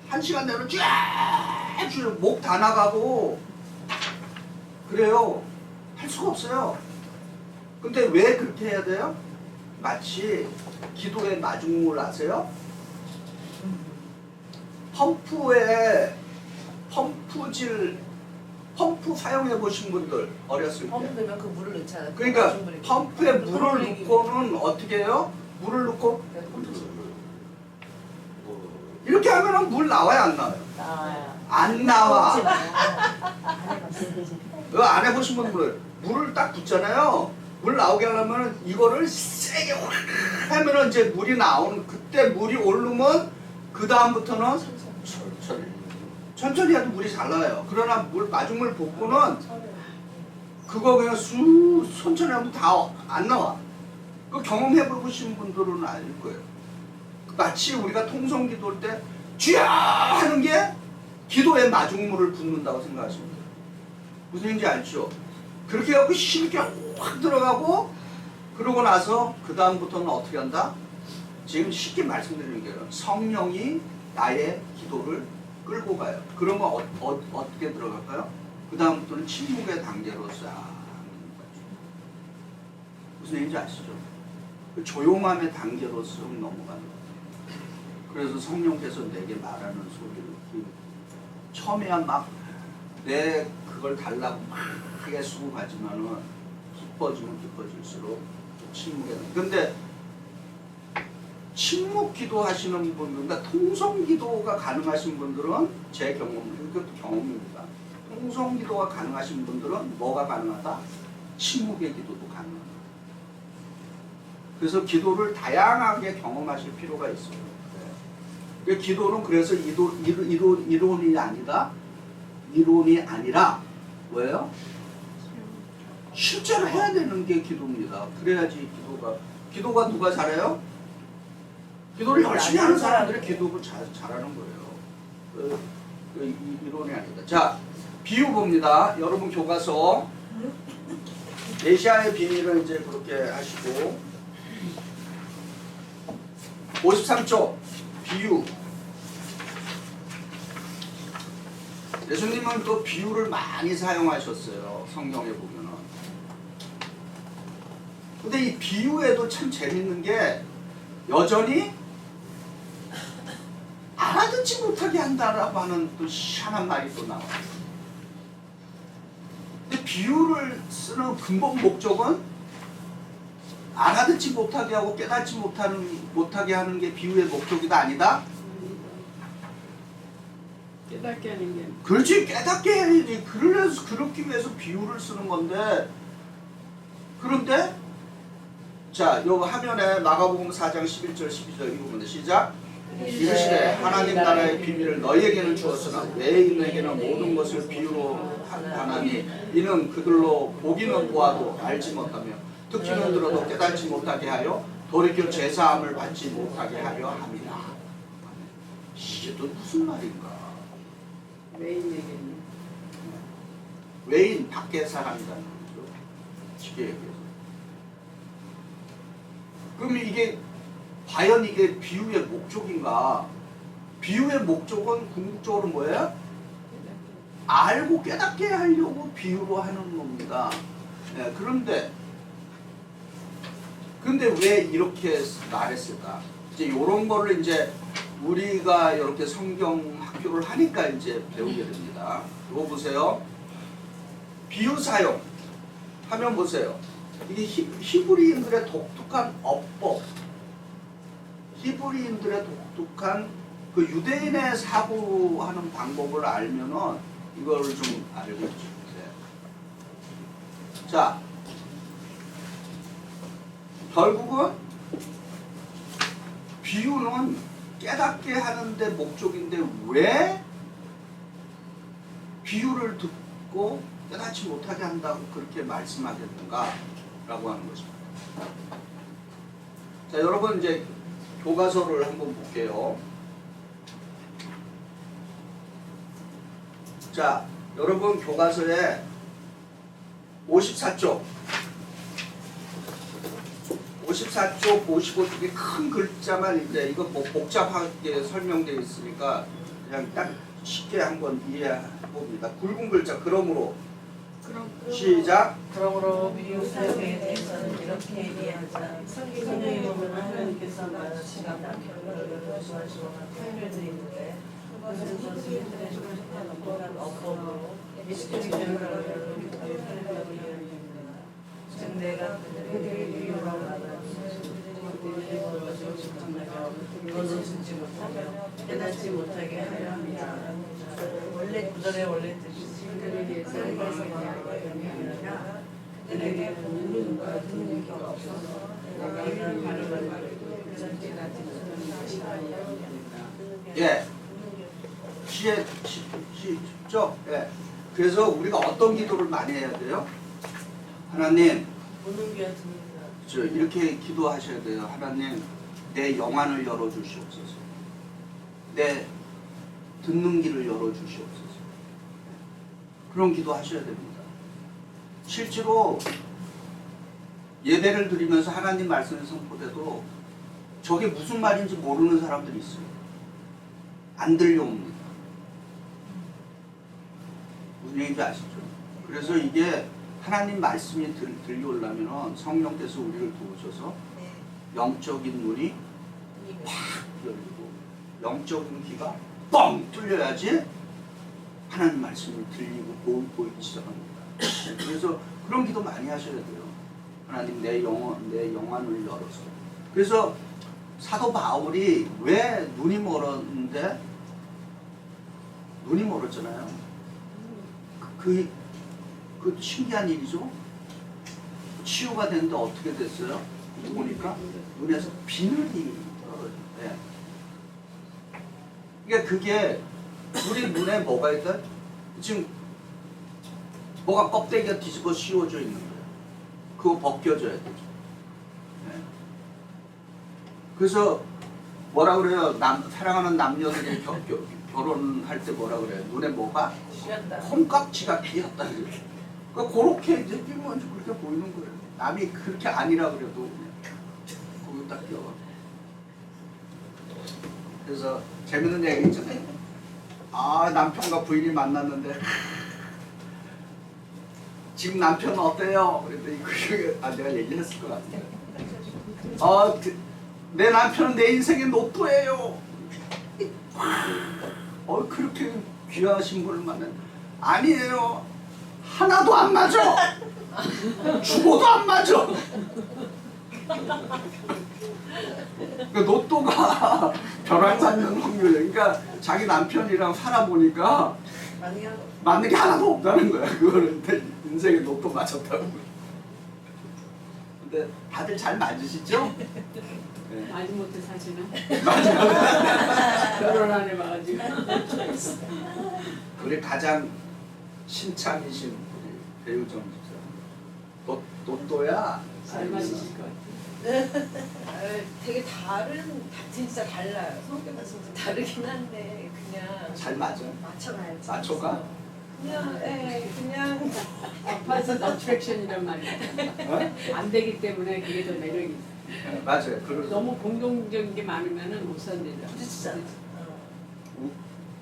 한 시간 내로 주여 주여 목 다 나가고 그래요. 할 수가 없어요. 근데 왜 그렇게 해야 돼요? 마치 기도의 마중물 아세요? 펌프 사용해 보신 분들 어렸을 때. 펌프 넣으면 그 물을 넣잖아요. 그러니까 펌프에 물을 넣고는 어떻게 해요? 물을 넣고 이렇게 하면은 물 나와요, 안 나와요? 안 나와. 그거 안 해보신 분들 물을 딱 붓잖아요. 물 나오게 하려면 이거를 세게 확 하면은 이제 물이 나오는 그때 물이 오르면 그 다음부터는 천천히 해도 물이 잘 나와요. 그러나 마중물 붓고는 그거 그냥 천천히 하면 다 안 나와. 그 경험해보신 분들은 알 거예요. 마치 우리가 통성 기도할 때 주여 하는 게 기도에 마중물을 붓는다고 생각하시면 돼요. 무슨 얘기인지 알죠? 그렇게 해갖고 힘있게 확 들어가고 그러고 나서 그 다음부터는 어떻게 한다? 지금 쉽게 말씀드리는 게요. 성령이 나의 기도를 끌고 가요. 그러면 어떻게 들어갈까요? 그 다음부터는 침묵의 단계로 싹 무슨 얘기인지 아시죠? 그 조용함의 단계로 쓱 넘어가는 거예요. 그래서 성령께서 내게 말하는 소리를 처음에야 막 내 그걸 달라고 막 크게 수고하지만은 기뻐지면 기뻐질수록 침묵에 근데 침묵 기도하시는 분들, 그러니까 통성 기도가 가능하신 분들은 제 경험, 이것도 경험입니다. 통성 기도가 가능하신 분들은 뭐가 가능하다? 침묵의 기도도 가능하다. 그래서 기도를 다양하게 경험하실 필요가 있어요. 그 기도는 그래서 이론이 아니다. 이론이 아니라 뭐예요? 실제로 해야 되는 게 기도입니다. 그래야지 기도가 누가 잘해요? 기도를 열심히 하는 사람들이 기도를 잘하는 거예요. 이론이 아니다. 자, 비유 봅니다. 여러분 교과서 메시아의 비밀을 이제 그렇게 하시고 53쪽 비유. 예수님은 또 비유를 많이 사용하셨어요. 성경에 보면은. 근데 이 비유에도 참 재밌는 게 여전히 알아듣지 못하게 한다라고 하는 또 희한한 말이 또 나와요. 근데 비유를 쓰는 근본 목적은 알아듣지 못하게 하고 깨닫지 못하게 하는 게 비유의 목적이다 아니다? 깨닫게 하는 게. 그렇지, 깨닫게 해야지. 그래서 그렇기 위해서 비유를 쓰는 건데. 그런데 자, 요 화면에 마가복음 4장 11절 12절 읽으면 돼. 시작. 이르시되 하나님 나라의 비밀을 너희에게는 주었으나 외인에게는 모든 것을 비유로 하나니 이는 그들로 보기는 보아도 알지 못하며 듣기는 들어도 깨닫지 못하게 하여 돌이켜 제사함을 받지 못하게 하려 함이라. 이게 또 무슨 말인가? 외인에게는. 외인 밖의 사람이라는 거죠. 쉽게 얘기해서. 그럼 이게 과연 이게 비유의 목적인가? 비유의 목적은 궁극적으로 뭐예요? 알고 깨닫게 하려고 비유로 하는 겁니다. 네, 그런데 왜 이렇게 말했을까? 이제 이런 거를 이제 우리가 이렇게 성경 학교를 하니까 이제 배우게 됩니다. 이거 보세요. 비유 사용 하면 보세요. 이게 히브리인들의 독특한 어법, 히브리인들의 독특한 그 유대인의 사고하는 방법을 알면은 이걸 좀 알고 있어요. 자, 결국은 비유는 깨닫게 하는데 목적인데 왜 비유를 듣고 깨닫지 못하게 한다고 그렇게 말씀하겠는가 라고 하는 것입니다. 자, 여러분 이제 교과서를 한번 볼게요. 자, 여러분 교과서에 54쪽 55쪽에 큰 글자만 이제 이거 뭐 복잡하게 설명되어 있으니까 그냥 딱 쉽게 한번 이해해봅니다. 굵은 글자 그러므로 시작. 그러므로 비유 사용에 대해서는 이렇게 얘기하자. 성경에 보면 하나님께서 마치가 결과를 말씀하시거나 표현해드리는데 그것은 선생님들의 독특한 어법으로 미스터리 결과를 표현하려고 이야기합니다. 즉 내가 그들에게 비유로 말하는 그들이 것을 직감하며 그것을 듣지 못하며 깨닫지 못하게 하려 합니다. 원래 구절의 원래 뜻이 그들에게 설명해서 말하는 아니라 그들에게 보는 과 듣는 게 없어서 이런 말을 말해도 그전지 같은 것이 아니합니다. 예. 쉽죠? 예. 그래서 우리가 어떤 기도를 많이 해야 돼요? 하나님, 보는 귀와 듣는 귀. 이렇게 기도하셔야 돼요. 하나님, 내 영안을 열어주시옵소서. 내 듣는 길을 열어주시옵소서. 그런 기도 하셔야 됩니다. 실제로 예배를 드리면서 하나님 말씀을 선포돼도 저게 무슨 말인지 모르는 사람들이 있어요. 안 들려옵니다. 무슨 얘기인지 아시죠? 그래서 이게 하나님 말씀이 들려오려면 성령께서 우리를 도우셔서 영적인 눈이 확 열리고 영적인 귀가 뻥 뚫려야지 하나님 말씀이 들리고 보이기 시작합니다. 그래서 그런 기도 많이 하셔야 돼요. 하나님 내 영안을 열어서. 그래서 사도 바울이 왜 눈이 멀었는데 눈이 멀었잖아요. 그 신기한 일이죠. 치유가 됐는데 어떻게 됐어요? 보니까 눈에서 비늘이 떨어져요. 네. 그러니까 그게 우리 눈에 뭐가 있다? 지금 뭐가 껍데기가 뒤집어 씌워져 있는 거예요. 그거 벗겨져야 되죠. 네. 그래서 뭐라 그래요? 사랑하는 남녀들이 결혼할 때 뭐라 그래요? 눈에 뭐가? 쉬었다. 콩깍지가 끼었다 이렇게. 그러니까 그렇게 이제 끼면 그렇게 보이는 거예요. 남이 그렇게 아니라 그래도 거기 딱 끼워. 그래서 재밌는 얘기 있잖아요. 아, 남편과 부인이 만났는데 지금 남편은 어때요? 그랬더니 그게 내가 얘기했을 것 같아요. 내 남편은 내 인생의 로또예요. 그렇게 귀하신 분을 만났는데 아니에요. 하나도 안 맞아. 죽어도 안 맞아. 그 로또가 벼락 맞는 확률. 그러니까 자기 남편이랑 살아보니까 맞는 게 하나도 없다는 거야. 그거는 인생에 로또 맞췄다고. 근데 다들 잘 맞으시죠? 네. 마지못해 사시는 맞아요. 결혼 안 해봐가지고. 우리 가장 신창이신 우리 배우정 집사. 로또야. 잘 맞으실 것 같아요. 되게 진짜 달라요. 성격은 진짜 다르긴 한데 그냥 잘 맞아. 맞춰가야지. 맞춰가? 그냥 그냥 opposite attraction이란 말이야. 어? 안 되기 때문에 그게 더 매력이 있어. 네, 맞아요. 너무 공동적인 게 많으면은 못 산대죠. 부딪히잖아.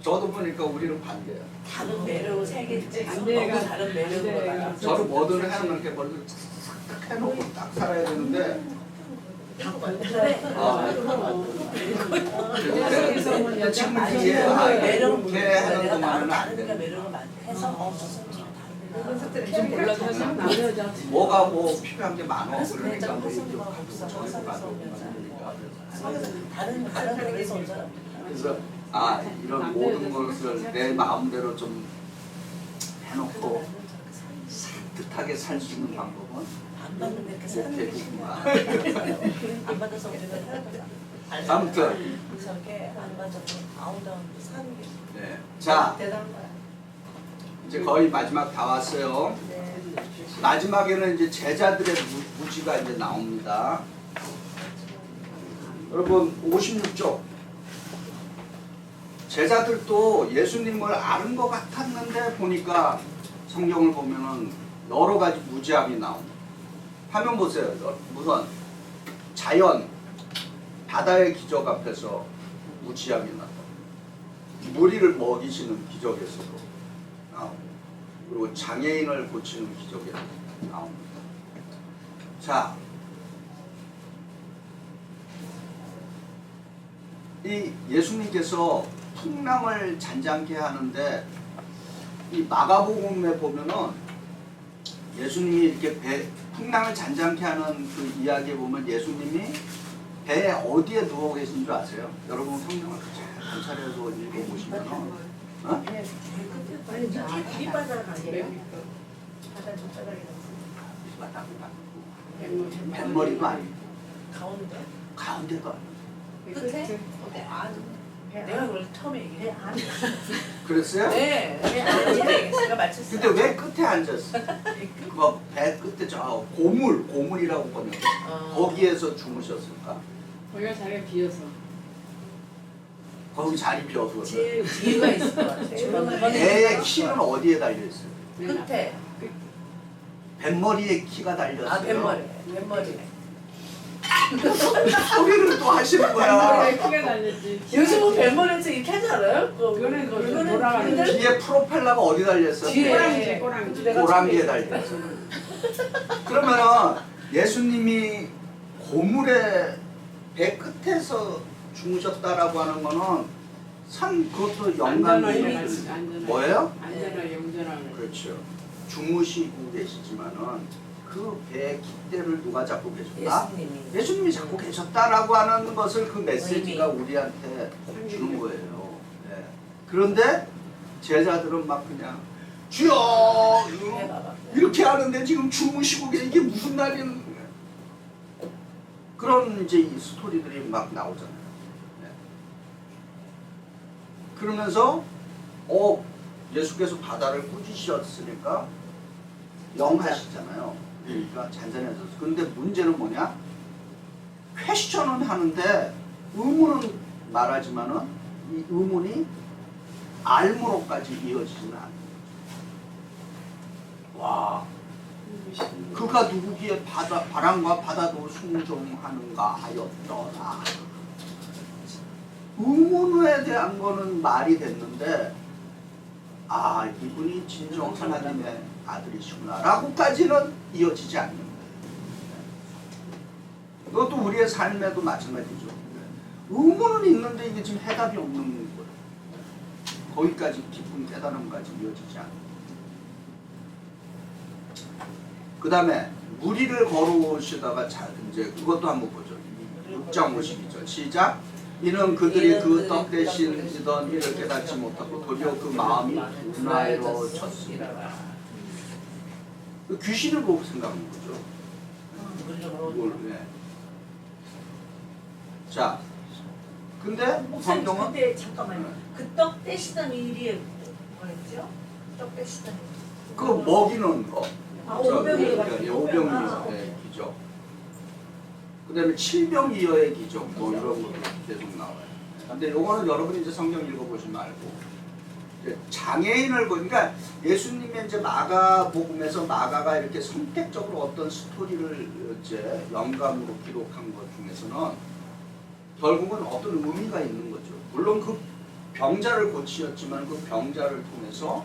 저도 보니까 우리는 반대야. 다른 매력을 살겠지. 반대가- 너무 다른 매력으로 반대가- 나가. 저는 뭐든 해놓으면 이렇게 머리를 탁 해놓고 딱 살아야 되는데 그래. 근데 지금 이게 이렇게 하는 동안은 안 다른 돼. 매력을 해서 좀 몰라도 항상 남자 여자 뭐가 뭐 필요한 게 많아. 그래서 그러니까 뭐 그랬잖아. 이쪽 화성이가 가고 저기 가고 성에서 다른 매력에서 온 사람. 그래서 이런 모든 것을 내 마음대로 좀 해놓고 산뜻하게 살 수 있는 방법은 안 받는데 이렇게 사는 게 목회구나. 안 받아서 우리가 아무튼 저게 안 받아서 아웃다운 사는 게 네. 자 대단한 거야. 이제 거의 마지막 다 왔어요. 네. 마지막에는 이제 제자들의 무지가 이제 나옵니다. 여러분 56쪽. 제자들도 예수님을 아는 것 같았는데 보니까 성경을 보면은 여러 가지 무지함이 나옵니다. 화면 보세요. 우선 자연, 바다의 기적 앞에서 무지함이 나타납니다. 무리를 먹이시는 기적에서도 나옵니다. 그리고 장애인을 고치는 기적에서 나옵니다. 자, 이 예수님께서 풍랑을 잔잔케 하는데 이 마가복음에 보면은 예수님이 이렇게 풍랑을 잔잔케 하는 그 이야기에 보면 예수님이 배에 어디에 누워 계신 줄 아세요? 여러분 성경을 잘 관찰해서 읽어보시면 어? 밑바닥 아니에요? 뱃머리도 아니고 가운데? 가운데도 아니고 끝에? 내가 그걸 처음에 얘기해. 그랬어요? 네. 제가 맞췄어요. 근데 왜 끝에 앉았어? 배 끝에 저 고물이라고 번역. 거기에서 주무셨을까? 거기가 자기가 비어서 거기 자리 비어서 그래. 제일 이유가 있을 것 같아요. 배의 키는 어디에 달려 있어요? 끝에. 뱃머리에 키가 달렸어요. 뱃머리. 소리를 또 하시는 거야. 왜 키가 달렸지? 요즘은 뱃머리에서 이렇게 하지 않아요? 그거는 돌아가는 거지. 뒤에 프로펠러가 어디 달렸어? 뒤에. 꼬랑지. 고랑지에 달렸어. 그러면은 예수님이 고물의 배 끝에서 주무셨다라고 하는 거는 그것도 연관이 뭐예요? 안전하게 운전하는. 그렇죠. 주무시고 계시지만은 그 배의 깃대를 누가 잡고 계셨다? 예수님이 잡고 계셨다라고 하는 것을 그 메시지가 우리한테 주는 거예요. 네. 그런데 제자들은 막 그냥 주여 이렇게 하는데 지금 주무시고 계신 이게 무슨 날이는 그런 이제 이 스토리들이 막 나오잖아요. 네. 그러면서 예수께서 바다를 꾸짖으셨으니까 영하시잖아요. 그러니까 잔잔해졌어. 근데 문제는 뭐냐? 퀘스천은 하는데 의문은 말하지만은 이 의문이 알무로까지 이어지지는 않는 거죠. 와, 그가 누구기에 바람과 바다도 순종하는가 하였더라. 의문에 대한 거는 말이 됐는데 이분이 진정 하나님의 아들이시구나 라고까지는 이어지지 않는 거예요. 그것도 우리의 삶에도 마찬가지죠. 의문은 있는데 이게 지금 해답이 없는 거예요. 거기까지 깊은 깨달음까지 이어지지 않는 거예요. 그 다음에 무리를 걸어오시다가 이제 그것도 한번 보죠. 6장 52절 시작. 이는 그들이 그 떡 대신 지던 이를 깨닫지 못하고 도리어 그 마음이 둔하여졌습니다. 귀신을 보고 생각하는 거죠. 자, 근데 목사님 성경은 그때 잠깐만요. 그 떡 떼시던 일이 뭐였죠? 떡 떼시던 일. 그 먹이는 거. 오병이어의 오병이어의 기적. 그 다음에 칠병이어의 기적. 뭐 이런 거 계속 나와요. 근데 요거는 여러분이 이제 성경 읽어보시면 알고. 장애인을 보니까 예수님의 이제 마가복음에서 마가가 이렇게 선택적으로 어떤 스토리를 이제 영감으로 기록한 것 중에서는 결국은 어떤 의미가 있는 거죠. 물론 그 병자를 고치셨지만 그 병자를 통해서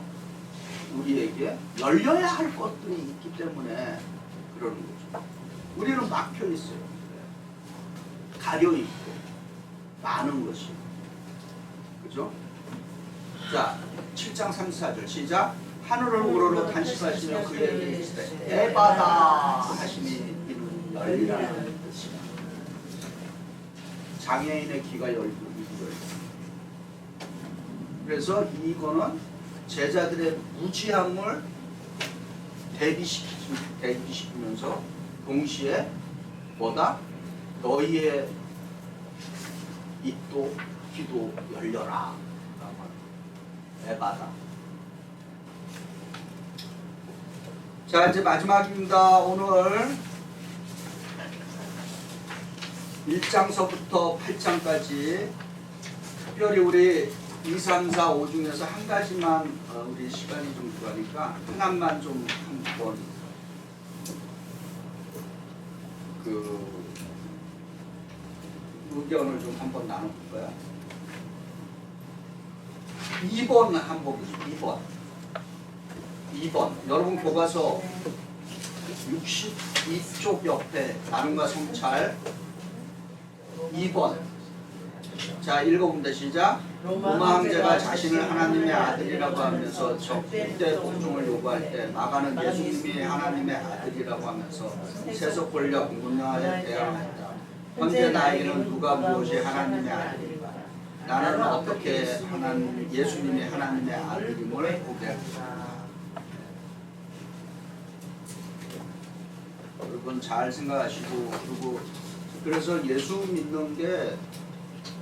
우리에게 열려야 할 것들이 있기 때문에 그러는 거죠. 우리는 막혀 있어요. 가려 있고 많은 것이. 그죠? 자, 7장 34절 시작. 하늘을 우러러 탄식하시며 그에게 이르시되 에바다 하시니 이는 열리라는 뜻이다. 장애인의 귀가 열리고 그래서 이거는 제자들의 무지함을 대비시키면서 동시에 뭐다? 너희의 입도 귀도 열려라. 에바다. 자, 이제 마지막입니다. 오늘 1장서부터 8장까지 특별히 우리 2, 3, 4, 5 중에서 한 가지만 우리 시간이 좀 들어가니까 하나만 좀 한번 그 의견을 좀 한번 나눠볼까요? 2번 한번 보시죠. 2번. 여러분 교과서 62쪽 옆에 나눔과 성찰 2번. 자, 읽어봅니다. 시작. 로마 황제가 자신을 하나님의 아들이라고 하면서 적대 복종을 요구할 때 마가는 예수님이 하나님의 아들이라고 하면서 세속 권력 문화에 대항했다. 현재 나에게는 누가 무엇이 하나님의 아들인가? 나는 어떻게 예수님이 하나님의 아들임을 고백할까? 여러분 잘 생각하시고, 그리고 그래서 예수 믿는 게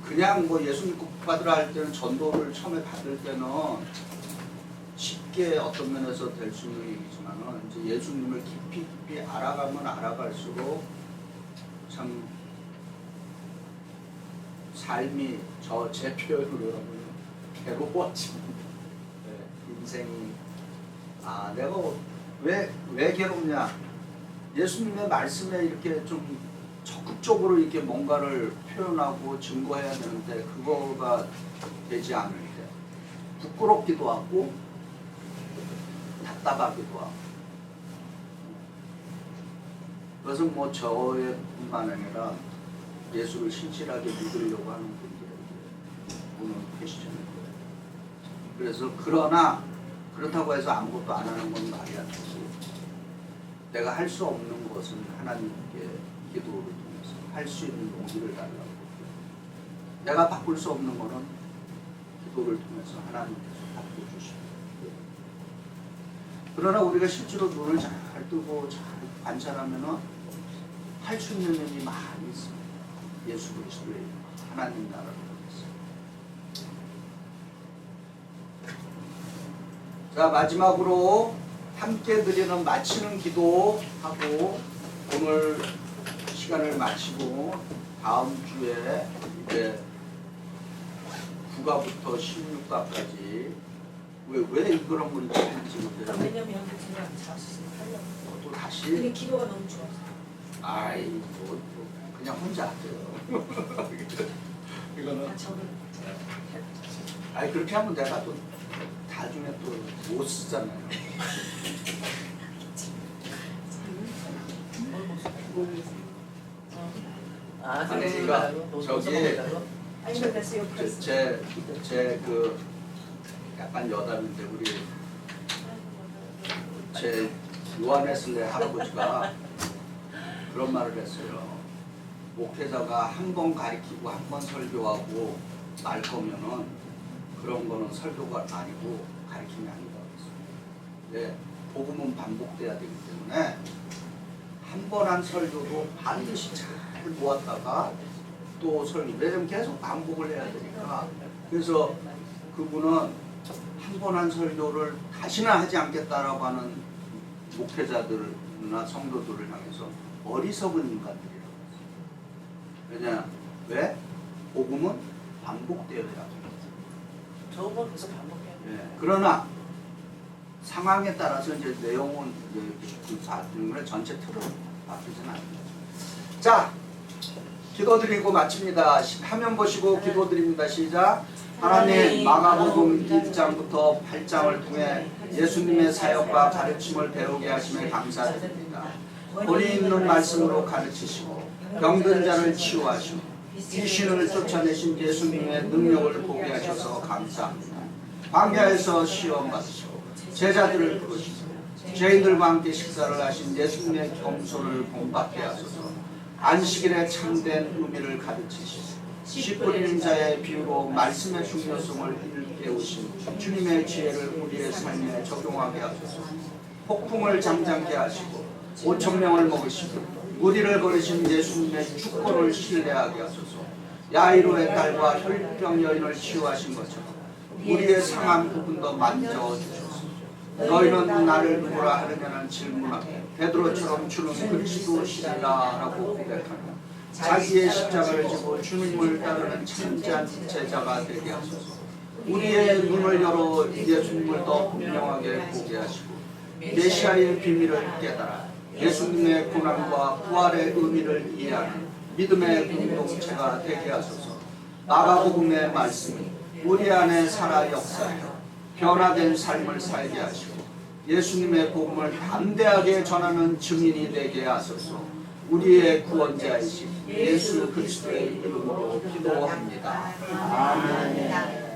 그냥 뭐 예수 믿고 받으라 할 때는 전도를 처음에 받을 때는 쉽게 어떤 면에서 될 수 있는 얘기지만은 이제 예수님을 깊이 알아가면 알아갈수록 참 삶이 제 표현으로 하면 괴로워지는 인생이 내가 왜 괴롭냐? 예수님의 말씀에 이렇게 좀 적극적으로 이렇게 뭔가를 표현하고 증거해야 되는데 그거가 되지 않을 때 부끄럽기도 하고 답답하기도 하고. 그것은 뭐 저의 뿐만 아니라 예수를 신실하게 믿으려고 하는 분들에게 오늘 퀘스천일 거예요. 그래서 그렇다고 해서 아무것도 안 하는 건 말이 안 되고, 내가 할 수 없는 것은 하나님께 기도를 통해서 할 수 있는 용기를 달라고, 내가 바꿀 수 없는 것은 기도를 통해서 하나님께서 바꿔주시고. 그러나 우리가 실제로 눈을 잘 뜨고 잘 관찰하면은 할 수 있는 일이 많이 있습니다. 예수 그리스도의 하나님 나라를 위해서. 자, 마지막으로 함께 드리는 마치는 기도하고 오늘 시간을 마치고 다음 주에 이제 9가부터 16가까지 왜 이거랑 우리 지금 왜냐면 그냥 자수 하려고. 또 근데 다시 기도가 너무 좋아서. 아이 뭐 그냥 혼자 하세요. 이거는 저는 아이 그렇게 하면 내가 또 나중에 또 못 쓰잖아요. 아니 그러니까 저기 아니면 됐어요. 제 그 약간 여담인데 우리 제 요한웨슬레 할아버지가 그런 말을 했어요. 목회자가 한 번 가르치고 한 번 설교하고 말 거면은 그런 거는 설교가 아니고 가르침이 아니다 그랬어요. 네, 복음은 반복돼야 되기 때문에 한 번 한 설교도 반드시 잘 모았다가 또 설교, 왜냐면 계속 반복을 해야 되니까. 그래서 그분은 한 번 한 설교를 다시는 하지 않겠다라고 하는 목회자들이나 성도들을 향해서 어리석은 인간들이라고 했어요. 왜냐? 왜? 복음은 반복되어야 합니다. 좋은 건 계속 반복해요. 예, 그러나 상황에 따라서 이제 내용은 이제 그 사진을 전체 틀은 바뀌지는 않습니다. 자, 기도드리고 마칩니다. 화면 보시고 기도드립니다. 시작. 하나님, 마가복음 1장부터 8장을 통해 예수님의 사역과 가르침을 배우게 하심에 감사드립니다. 본이 있는 말씀으로 가르치시고 병든 자를 치유하시고 귀신을 쫓아내신 예수님의 능력을 보게 하셔서 감사합니다. 광야에서 시험 받으시고 제자들을 부르시고 죄인들과 함께 식사를 하신 예수님의 겸손을 본받게 하소서. 안식일에 참된 의미를 가르치시고 씨 뿌리는 자의 비유로 말씀의 중요성을 일깨우신 주님의 지혜를 우리의 삶에 적용하게 하소서. 폭풍을 잠잠케 하시고 5,000명을 먹으시고 무리를 거르신 예수님의 주권을 신뢰하게 하소서. 야이로의 딸과 혈병 여인을 치유하신 것처럼 우리의 상한 부분도 만져주소서. 너희는 나를 누구라 하느냐는 질문하게 베드로처럼 주는 그리스도시라라고 고백하며 자기의 십자가를 지고 주님을 따르는 참지한 제자가 되게 하소서. 우리의 눈을 열어 예수님을 더 분명하게 보게 하시고 메시아의 비밀을 깨달아 예수님의 고난과 부활의 의미를 이해하는 믿음의 공동체가 되게 하소서. 마가복음의 말씀이 우리 안에 살아 역사하여 변화된 삶을 살게 하시고 예수님의 복음을 담대하게 전하는 증인이 되게 하소서. 우리의 구원자이신 예수 그리스도의 이름으로 기도합니다. 아멘.